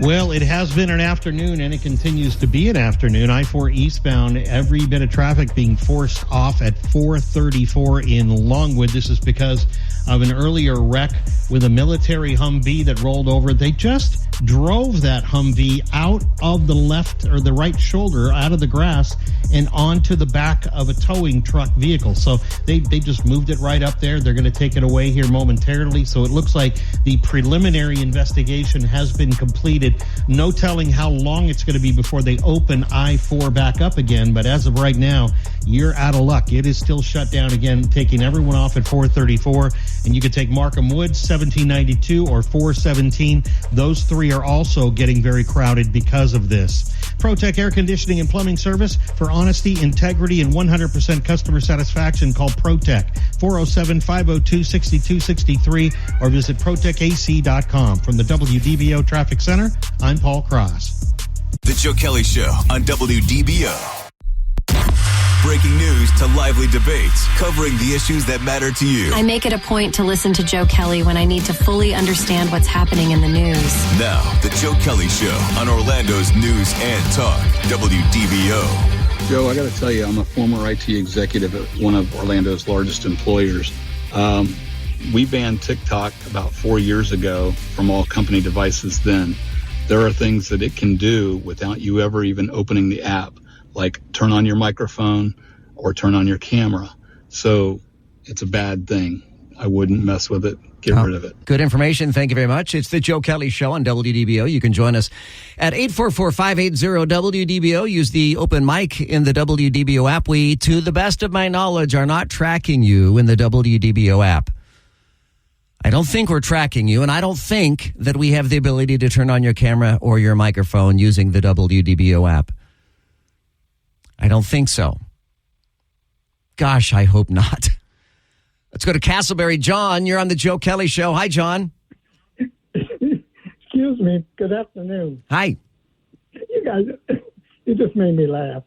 Well, it has been an afternoon, and it continues to be an afternoon. I-4 eastbound, every bit of traffic being forced off at 434 in Longwood. This is because of an earlier wreck with a military Humvee that rolled over. They just drove that Humvee out of the left or the right shoulder, out of the grass, and onto the back of a towing truck vehicle. So they just moved it right up there. They're going to take it away here momentarily. So it looks like the preliminary investigation has been completed. No telling how long it's going to be before they open I-4 back up again. But as of right now, you're out of luck. It is still shut down again, taking everyone off at 434. And you could take Markham Woods, 1792, or 417. Those three are also getting very crowded because of this. ProTech Air Conditioning and Plumbing Service for honesty, integrity, and 100% customer satisfaction. Call ProTech, 407-502-6263, or visit ProTechAC.com. From the WDBO Traffic Center, I'm Paul Cross. The Joe Kelley Show on WDBO. Breaking news to lively debates, covering the issues that matter to you. I make it a point to listen to Joe Kelley when I need to fully understand what's happening in the news. Now, the Joe Kelley Show on Orlando's News and Talk, WDBO. Joe, I got to tell you, I'm a former IT executive at one of Orlando's largest employers. We banned TikTok about 4 years ago from all company devices then. There are things that it can do without you ever even opening the app, like turn on your microphone or turn on your camera. So it's a bad thing. I wouldn't mess with it. Get rid of it. Good information. Thank you very much. It's the Joe Kelley Show on WDBO. You can join us at 844-580-WDBO. Use the open mic in the WDBO app. We, to the best of my knowledge, are not tracking you in the WDBO app. I don't think we're tracking you, and I don't think that we have the ability to turn on your camera or your microphone using the WDBO app. I don't think so. Gosh, I hope not. Let's go to Castleberry. John, you're on the Joe Kelley Show. Hi, John. Excuse me. Good afternoon. Hi. You guys, you just made me laugh.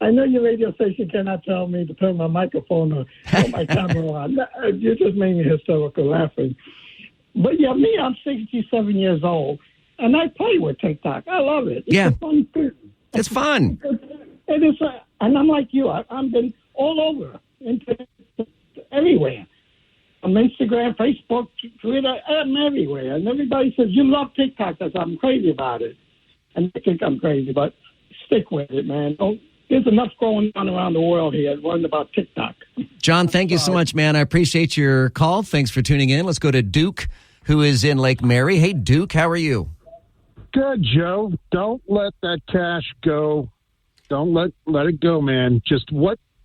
I know your radio station cannot tell me to turn my microphone or my camera on. You just made me hysterical laughing. But yeah, me, I'm 67 years old, and I play with TikTok. I love it. It's a fun thing. It's fun. And I'm like you. I've been all over, everywhere. On Instagram, Facebook, Twitter, I'm everywhere. And everybody says, you love TikTok. I said, I'm crazy about it. And they think I'm crazy, but stick with it, man. There's enough going on around the world here learning about TikTok. John, thank you so much, man. I appreciate your call. Thanks for tuning in. Let's go to Duke, who is in Lake Mary. Hey, Duke, how are you? Good, Joe. Don't let that cash go. Don't let it go, man.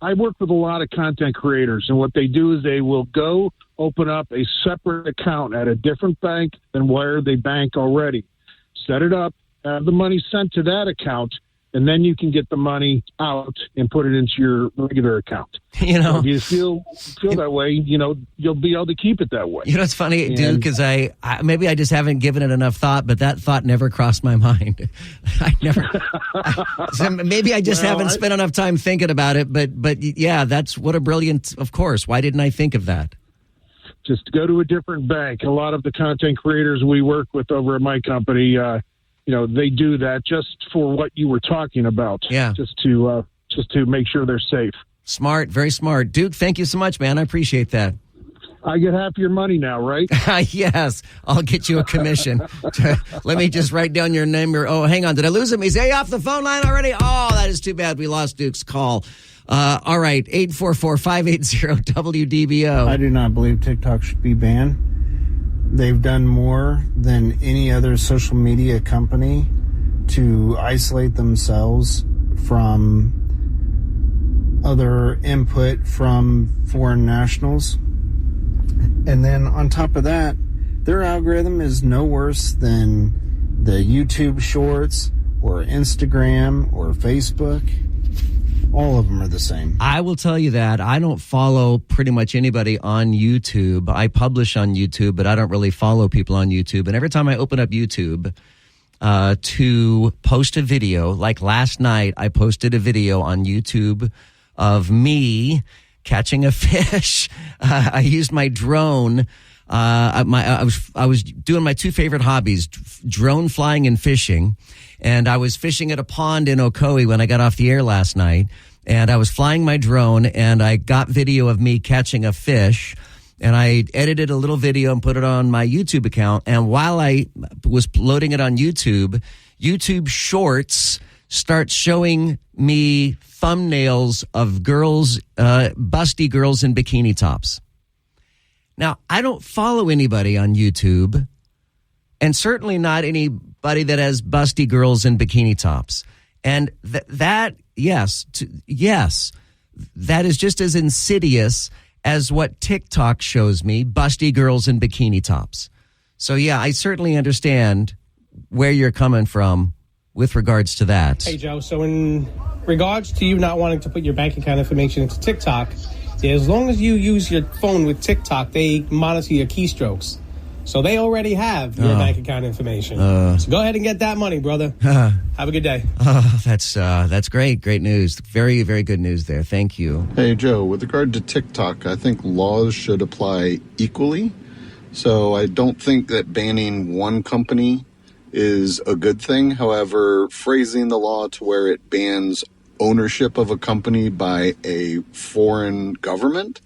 I work with a lot of content creators, and what they do is they will go open up a separate account at a different bank than where they bank already. Set it up, have the money sent to that account, and then you can get the money out and put it into your regular account. So if you feel that way, you'll be able to keep it that way. You know what's funny, Duke, because I maybe I just haven't given it enough thought, but that thought never crossed my mind. Maybe I just haven't spent enough time thinking about it, but yeah, that's what a brilliant, of course. Why didn't I think of that? Just go to a different bank. A lot of the content creators we work with over at my company, they do that just for what you were talking about. Yeah. Just to make sure they're safe. Smart, very smart. Duke, thank you so much, man. I appreciate that. I get half your money now, right? Yes, I'll get you a commission. Let me just write down your number. Oh, hang on. Did I lose him? Is he off the phone line already? Oh, that is too bad. We lost Duke's call. All right, 844-580-WDBO. I do not believe TikTok should be banned. They've done more than any other social media company to isolate themselves from other input from foreign nationals. And then on top of that, their algorithm is no worse than the YouTube Shorts or Instagram or Facebook. All of them are the same. I will tell you that. I don't follow pretty much anybody on YouTube. I publish on YouTube, but I don't really follow people on YouTube. And every time I open up YouTube to post a video, like last night, I posted a video on YouTube of me catching a fish. I used my drone. I was doing my two favorite hobbies, drone flying and fishing. And I was fishing at a pond in Ocoee when I got off the air last night. And I was flying my drone, and I got video of me catching a fish. And I edited a little video and put it on my YouTube account. And while I was loading it on YouTube, YouTube Shorts start showing me thumbnails of girls, busty girls in bikini tops. Now, I don't follow anybody on YouTube, and certainly not anybody that has busty girls in bikini tops. And that is just as insidious as what TikTok shows me, busty girls in bikini tops. So, yeah, I certainly understand where you're coming from with regards to that. Hey, Joe, so in regards to you not wanting to put your bank account information into TikTok, as long as you use your phone with TikTok, they monitor your keystrokes. So they already have your bank account information. So go ahead and get that money, brother. Have a good day. That's great. Great news. Very, very good news there. Thank you. Hey, Joe, with regard to TikTok, I think laws should apply equally. So I don't think that banning one company is a good thing. However, phrasing the law to where it bans ownership of a company by a foreign government,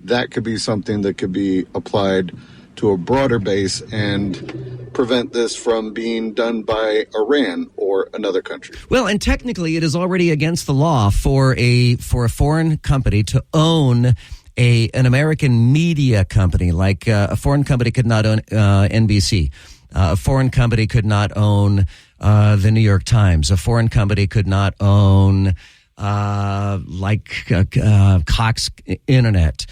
that could be something that could be applied to a broader base and prevent this from being done by Iran or another country. Well, and technically it is already against the law for a foreign company to own an American media company. Like a foreign company could not own NBC. A foreign company could not own the New York Times. A foreign company could not own Cox Internet.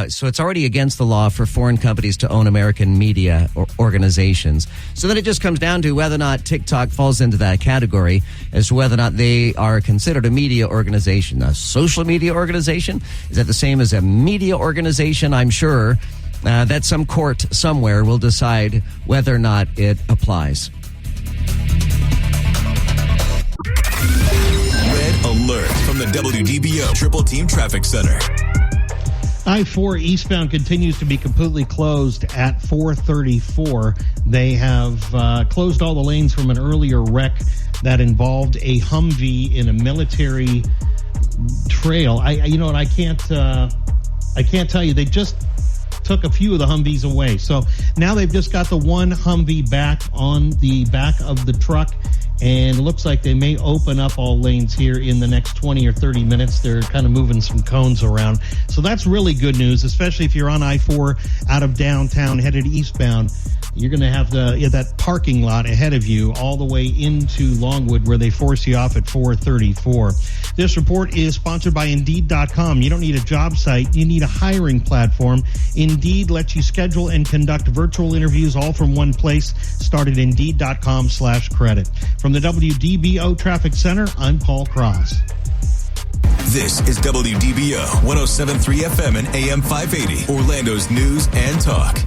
So it's already against the law for foreign companies to own American media organizations. So then it just comes down to whether or not TikTok falls into that category, as to whether or not they are considered a media organization. A social media organization? Is that the same as a media organization? I'm sure that some court somewhere will decide whether or not it applies. Red alert from the WDBO Triple Team Traffic Center. I-4 eastbound continues to be completely closed at 434. They have closed all the lanes from an earlier wreck that involved a Humvee in a military trail. I can't tell you. They just took a few of the Humvees away. So now they've just got the one Humvee back on the back of the truck. And it looks like they may open up all lanes here in the next 20 or 30 minutes. They're kind of moving some cones around. So that's really good news, especially if you're on I-4 out of downtown headed eastbound. You're going to have that parking lot ahead of you all the way into Longwood, where they force you off at 434. This report is sponsored by Indeed.com. You don't need a job site. You need a hiring platform. Indeed lets you schedule and conduct virtual interviews all from one place. Start at Indeed.com/credit. From the WDBO Traffic Center, I'm Paul Cross. This is WDBO 107.3 FM and AM 580, Orlando's news and talk.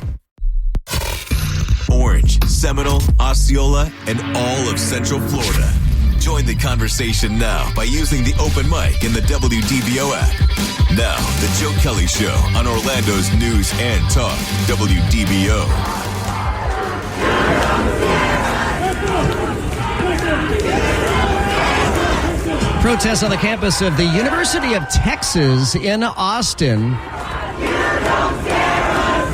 Orange, Seminole, Osceola, and all of Central Florida. Join the conversation now by using the open mic in the WDBO app. Now, the Joe Kelley Show on Orlando's news and talk, WDBO. Protests on the campus of the University of Texas in Austin.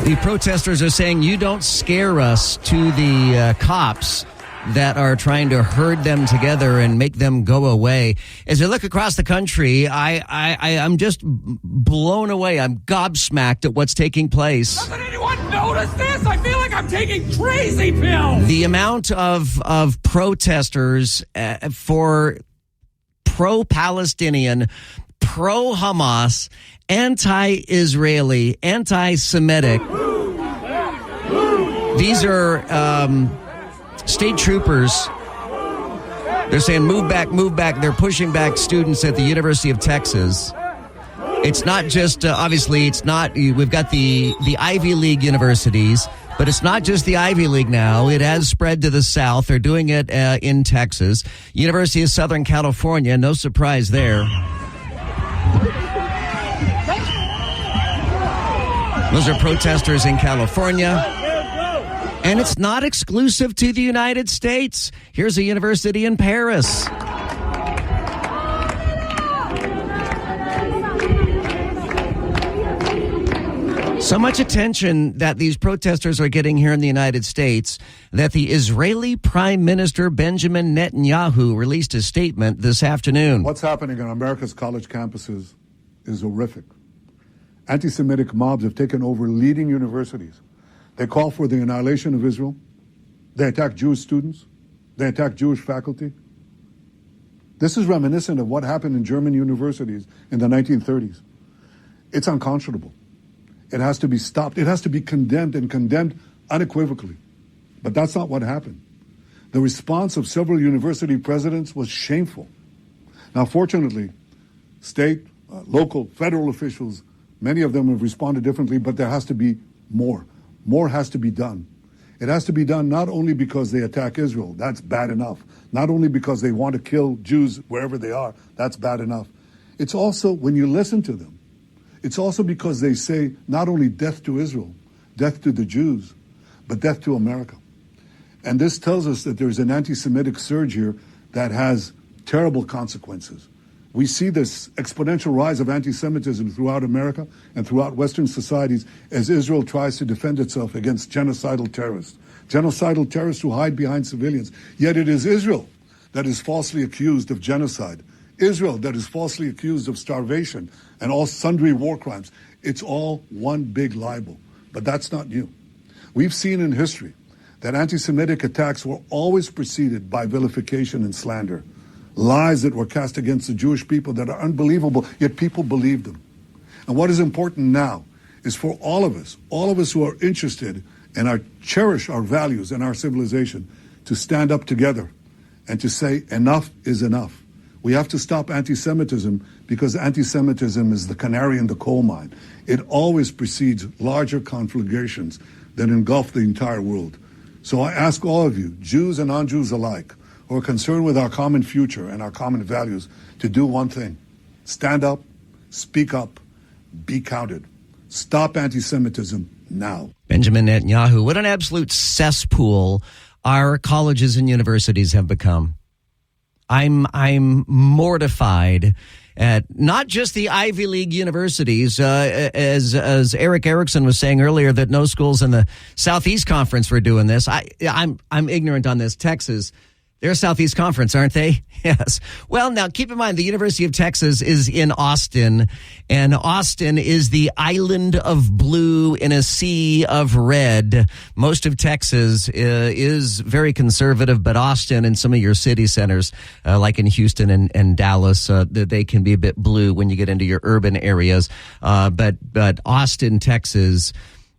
The protesters are saying, "You don't scare us," to the cops that are trying to herd them together and make them go away. As I look across the country, I'm just blown away. I'm gobsmacked at what's taking place. Doesn't anyone notice this? I feel like I'm taking crazy pills. The amount of protesters for pro-Palestinian, pro-Hamas, anti-Israeli, anti-Semitic. These are state troopers. They're saying, move back, move back. They're pushing back students at the University of Texas. It's not just, obviously, it's not, we've got the Ivy League universities, but it's not just the Ivy League now. It has spread to the south. They're doing it in Texas. University of Southern California, no surprise there. Those are protesters in California. And it's not exclusive to the United States. Here's a university in Paris. So much attention that these protesters are getting here in the United States that the Israeli Prime Minister Benjamin Netanyahu released a statement this afternoon. What's happening on America's college campuses is horrific. Anti-Semitic mobs have taken over leading universities. They call for the annihilation of Israel. They attack Jewish students. They attack Jewish faculty. This is reminiscent of what happened in German universities in the 1930s. It's unconscionable. It has to be stopped. It has to be condemned, and condemned unequivocally. But that's not what happened. The response of several university presidents was shameful. Now, fortunately, state, local, federal officials, many of them have responded differently, but there has to be more. More has to be done. It has to be done not only because they attack Israel, that's bad enough. Not only because they want to kill Jews wherever they are, that's bad enough. It's also, when you listen to them, it's also because they say not only death to Israel, death to the Jews, but death to America. And this tells us that there's an anti-Semitic surge here that has terrible consequences. We see this exponential rise of anti-Semitism throughout America and throughout Western societies as Israel tries to defend itself against genocidal terrorists who hide behind civilians. Yet it is Israel that is falsely accused of genocide, Israel that is falsely accused of starvation and all sundry war crimes. It's all one big libel. But that's not new. We've seen in history that anti-Semitic attacks were always preceded by vilification and slander. Lies that were cast against the Jewish people that are unbelievable, yet people believe them. And what is important now is for all of us who are interested and cherish our values and our civilization, to stand up together and to say enough is enough. We have to stop anti-Semitism because anti-Semitism is the canary in the coal mine. It always precedes larger conflagrations that engulf the entire world. So I ask all of you, Jews and non-Jews alike, who are concerned with our common future and our common values, to do one thing. Stand up, speak up, be counted. Stop anti-Semitism now. Benjamin Netanyahu, what an absolute cesspool our colleges and universities have become. I'm mortified at not just the Ivy League universities, as Eric Erickson was saying earlier, that no schools in the Southeast Conference were doing this. I'm ignorant on this. Texas, they're a Southeast Conference, aren't they? Yes. Well, now keep in mind, the University of Texas is in Austin, and Austin is the island of blue in a sea of red. Most of Texas is very conservative, but Austin and some of your city centers, like in Houston and Dallas, they can be a bit blue when you get into your urban areas. But Austin, Texas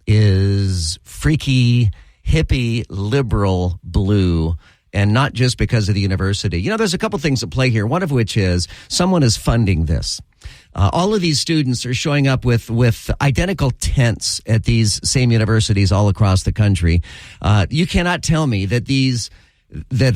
is freaky, hippie, liberal blue. And not just because of the university. You know, there's a couple things at play here, one of which is someone is funding this. All of these students are showing up with identical tents at these same universities all across the country. You cannot tell me that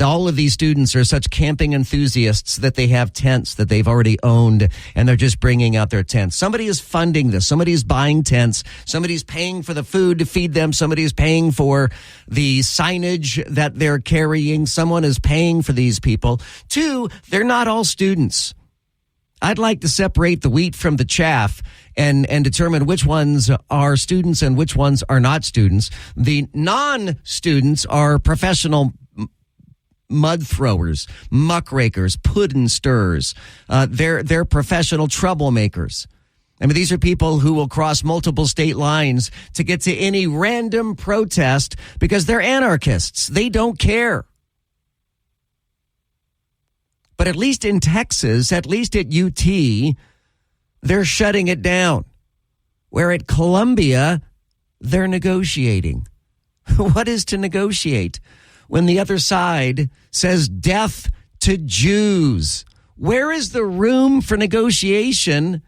all of these students are such camping enthusiasts that they have tents that they've already owned and they're just bringing out their tents. Somebody is funding this. Somebody is buying tents. Somebody's paying for the food to feed them. Somebody is paying for the signage that they're carrying. Someone is paying for these people. Two, they're not all students. I'd like to separate the wheat from the chaff and determine which ones are students and which ones are not students. The non-students are professional mud throwers, muckrakers, puddin' stirrers. They're professional troublemakers. I mean, these are people who will cross multiple state lines to get to any random protest because they're anarchists. They don't care. But at least in Texas, at least at UT, they're shutting it down. Where at Columbia, they're negotiating. What is to negotiate? When the other side says death to Jews, where is the room for negotiation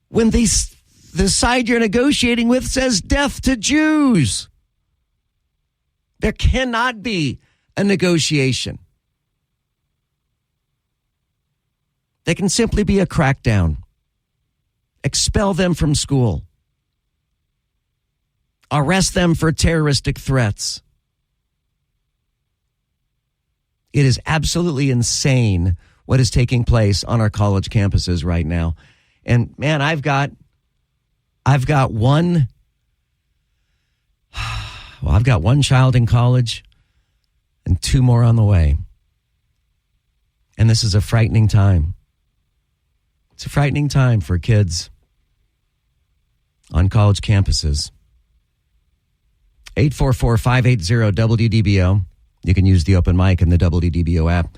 when the side you're negotiating with says death to Jews? There cannot be a negotiation. They can simply be a crackdown. Expel them from school. Arrest them for terroristic threats. It is absolutely insane what is taking place on our college campuses right now. And man, I've got one child in college and two more on the way. And this is a frightening time. It's a frightening time for kids on college campuses. 844-580-WDBO. You can use the open mic in the WDBO app.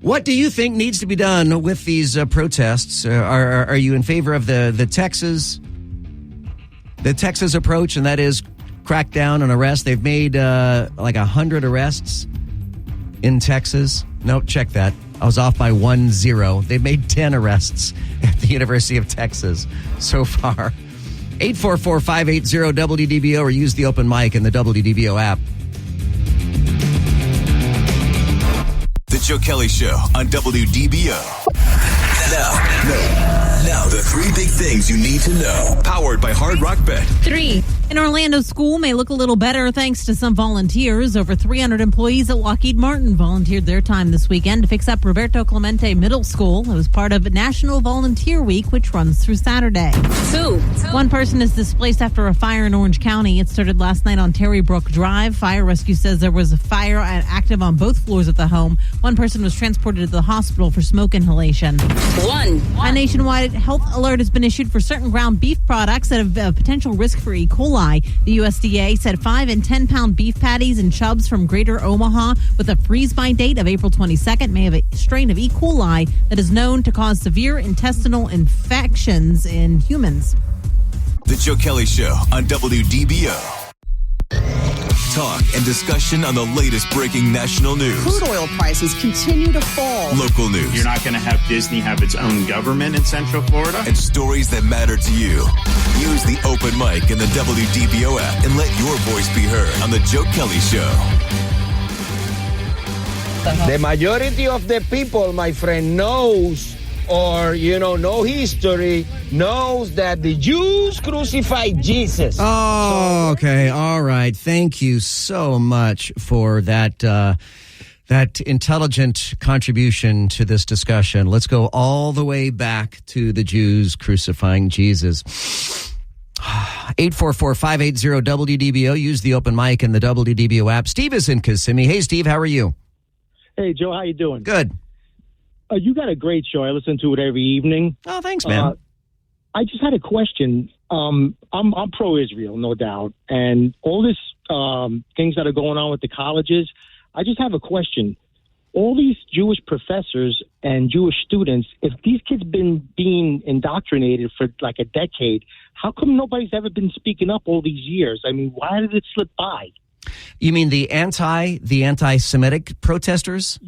What do you think needs to be done with these protests? Are you in favor of the Texas approach, and that is crack down and arrest? They've made like 100 arrests in Texas. No, check that. I was off by 10. They've made 10 arrests at the University of Texas so far. 844-580-WDBO or use the open mic in the WDBO app. The Joe Kelley Show on WDBO. Now, the 3 big things you need to know. Powered by Hard Rock Bet. 3. An Orlando school may look a little better thanks to some volunteers. Over 300 employees at Lockheed Martin volunteered their time this weekend to fix up Roberto Clemente Middle School. It was part of National Volunteer Week, which runs through Saturday. 2. One person is displaced after a fire in Orange County. It started last night on Terry Brook Drive. Fire rescue says there was a fire active on both floors of the home. One person was transported to the hospital for smoke inhalation. 1. A nationwide health alert has been issued for certain ground beef products that have a potential risk for E. coli. The USDA said 5 and 10-pound beef patties and chubs from Greater Omaha with a freeze-by date of April 22nd may have a strain of E. coli that is known to cause severe intestinal infections in humans. The Joe Kelley Show on WDBO. Talk and discussion on the latest breaking national news. Crude oil prices continue to fall. Local news. You're not going to have Disney have its own government in Central Florida. And stories that matter to you. Use the open mic in the WDBO app and let your voice be heard on the Joe Kelley Show. The majority of the people, my friend, knows or, know history, knows that the Jews crucified Jesus. Oh, okay. All right. Thank you so much for that that intelligent contribution to this discussion. Let's go all the way back to the Jews crucifying Jesus. 844-580-WDBO. Use the open mic in the WDBO app. Steve is in Kissimmee. Hey, Steve, how are you? Hey, Joe, how you doing? Good. You got a great show. I listen to it every evening. Oh, thanks, man. I just had a question. I'm pro-Israel, no doubt, and all this things that are going on with the colleges. I just have a question. All these Jewish professors and Jewish students, if these kids been being indoctrinated for like a decade, how come nobody's ever been speaking up all these years? I mean, why did it slip by? You mean the anti-Semitic protesters?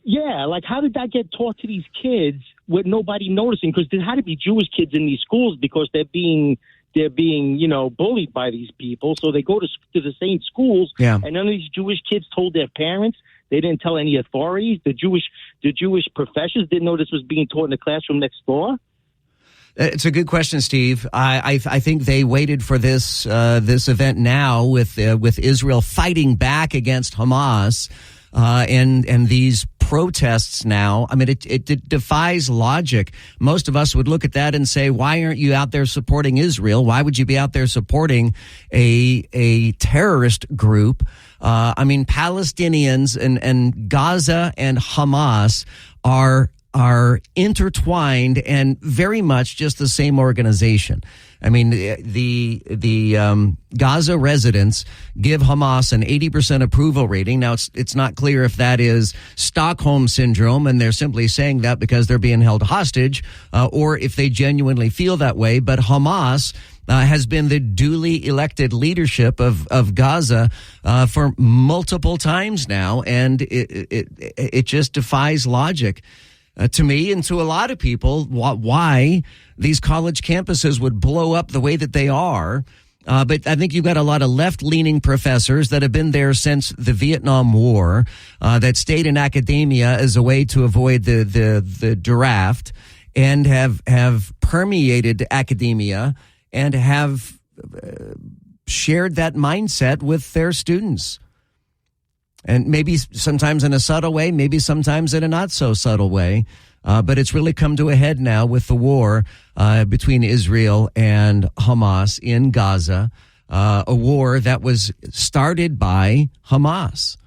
Yeah, like how did that get taught to these kids with nobody noticing? Because there had to be Jewish kids in these schools because they're being bullied by these people. So they go to the same schools, and none of these Jewish kids told their parents. They didn't tell any authorities. The Jewish professors didn't know this was being taught in the classroom next door. It's a good question, Steve. I think they waited for this event now with Israel fighting back against Hamas. And these protests now, I mean, it defies logic. Most of us would look at that and say, why aren't you out there supporting Israel? Why would you be out there supporting a terrorist group? I mean, Palestinians and Gaza and Hamas are intertwined and very much just the same organization. I mean, the Gaza residents give Hamas an 80% approval rating. Now, it's not clear if that is Stockholm syndrome and they're simply saying that because they're being held hostage, or if they genuinely feel that way. But Hamas has been the duly elected leadership of Gaza for multiple times now, and it just defies logic. To me and to a lot of people, why these college campuses would blow up the way that they are. But I think you've got a lot of left-leaning professors that have been there since the Vietnam War, that stayed in academia as a way to avoid the draft, and have permeated academia and have shared that mindset with their students. And maybe sometimes in a subtle way, maybe sometimes in a not so subtle way. But it's really come to a head now with the war between Israel and Hamas in Gaza, a war that was started by Hamas.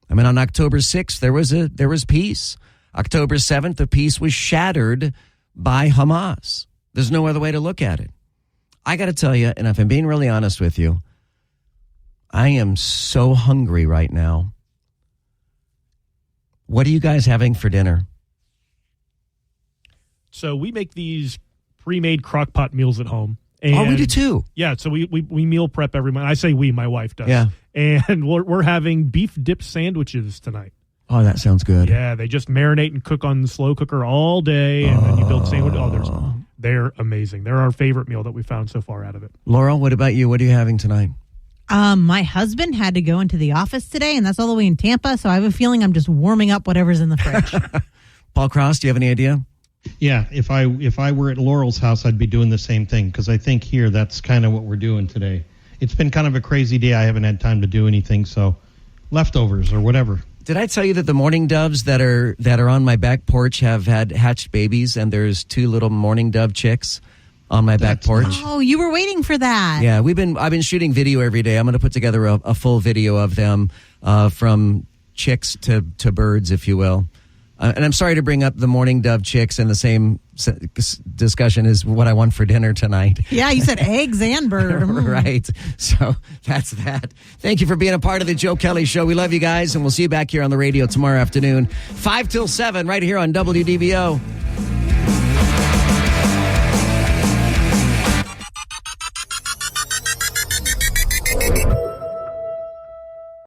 I mean, on October 6th, there was peace. October 7th, the peace was shattered by Hamas. There's no other way to look at it. I got to tell you, and if I'm being really honest with you, I am so hungry right now. What are you guys having for dinner? So we make these pre-made crock pot meals at home. And we do too. Yeah, so we meal prep every month. I say we, my wife does. Yeah. And we're having beef dip sandwiches tonight. Oh, that sounds good. Yeah, they just marinate and cook on the slow cooker all day, and then you build sandwiches. They're amazing. They're our favorite meal that we found so far out of it. Laurel, what about you? What are you having tonight? My husband had to go into the office today, and that's all the way in Tampa, so I have a feeling I'm just warming up whatever's in the fridge. Paul Cross, do you have any idea? Yeah, if I were at Laurel's house, I'd be doing the same thing, because I think here that's kind of what we're doing today. It's been kind of a crazy day. I haven't had time to do anything, so leftovers or whatever. Did I tell you that the mourning doves that are on my back porch have had hatched babies, and there's 2 little mourning dove chicks on my back porch? Oh, you were waiting for that. Yeah, I've been shooting video every day. I'm going to put together a full video of them, from chicks to birds, if you will. And I'm sorry to bring up the mourning dove chicks in the same discussion as what I want for dinner tonight. Yeah, you said eggs and bird. Right. So that's that. Thank you for being a part of the Joe Kelley Show. We love you guys, and we'll see you back here on the radio tomorrow afternoon, 5 till 7, right here on WDVO.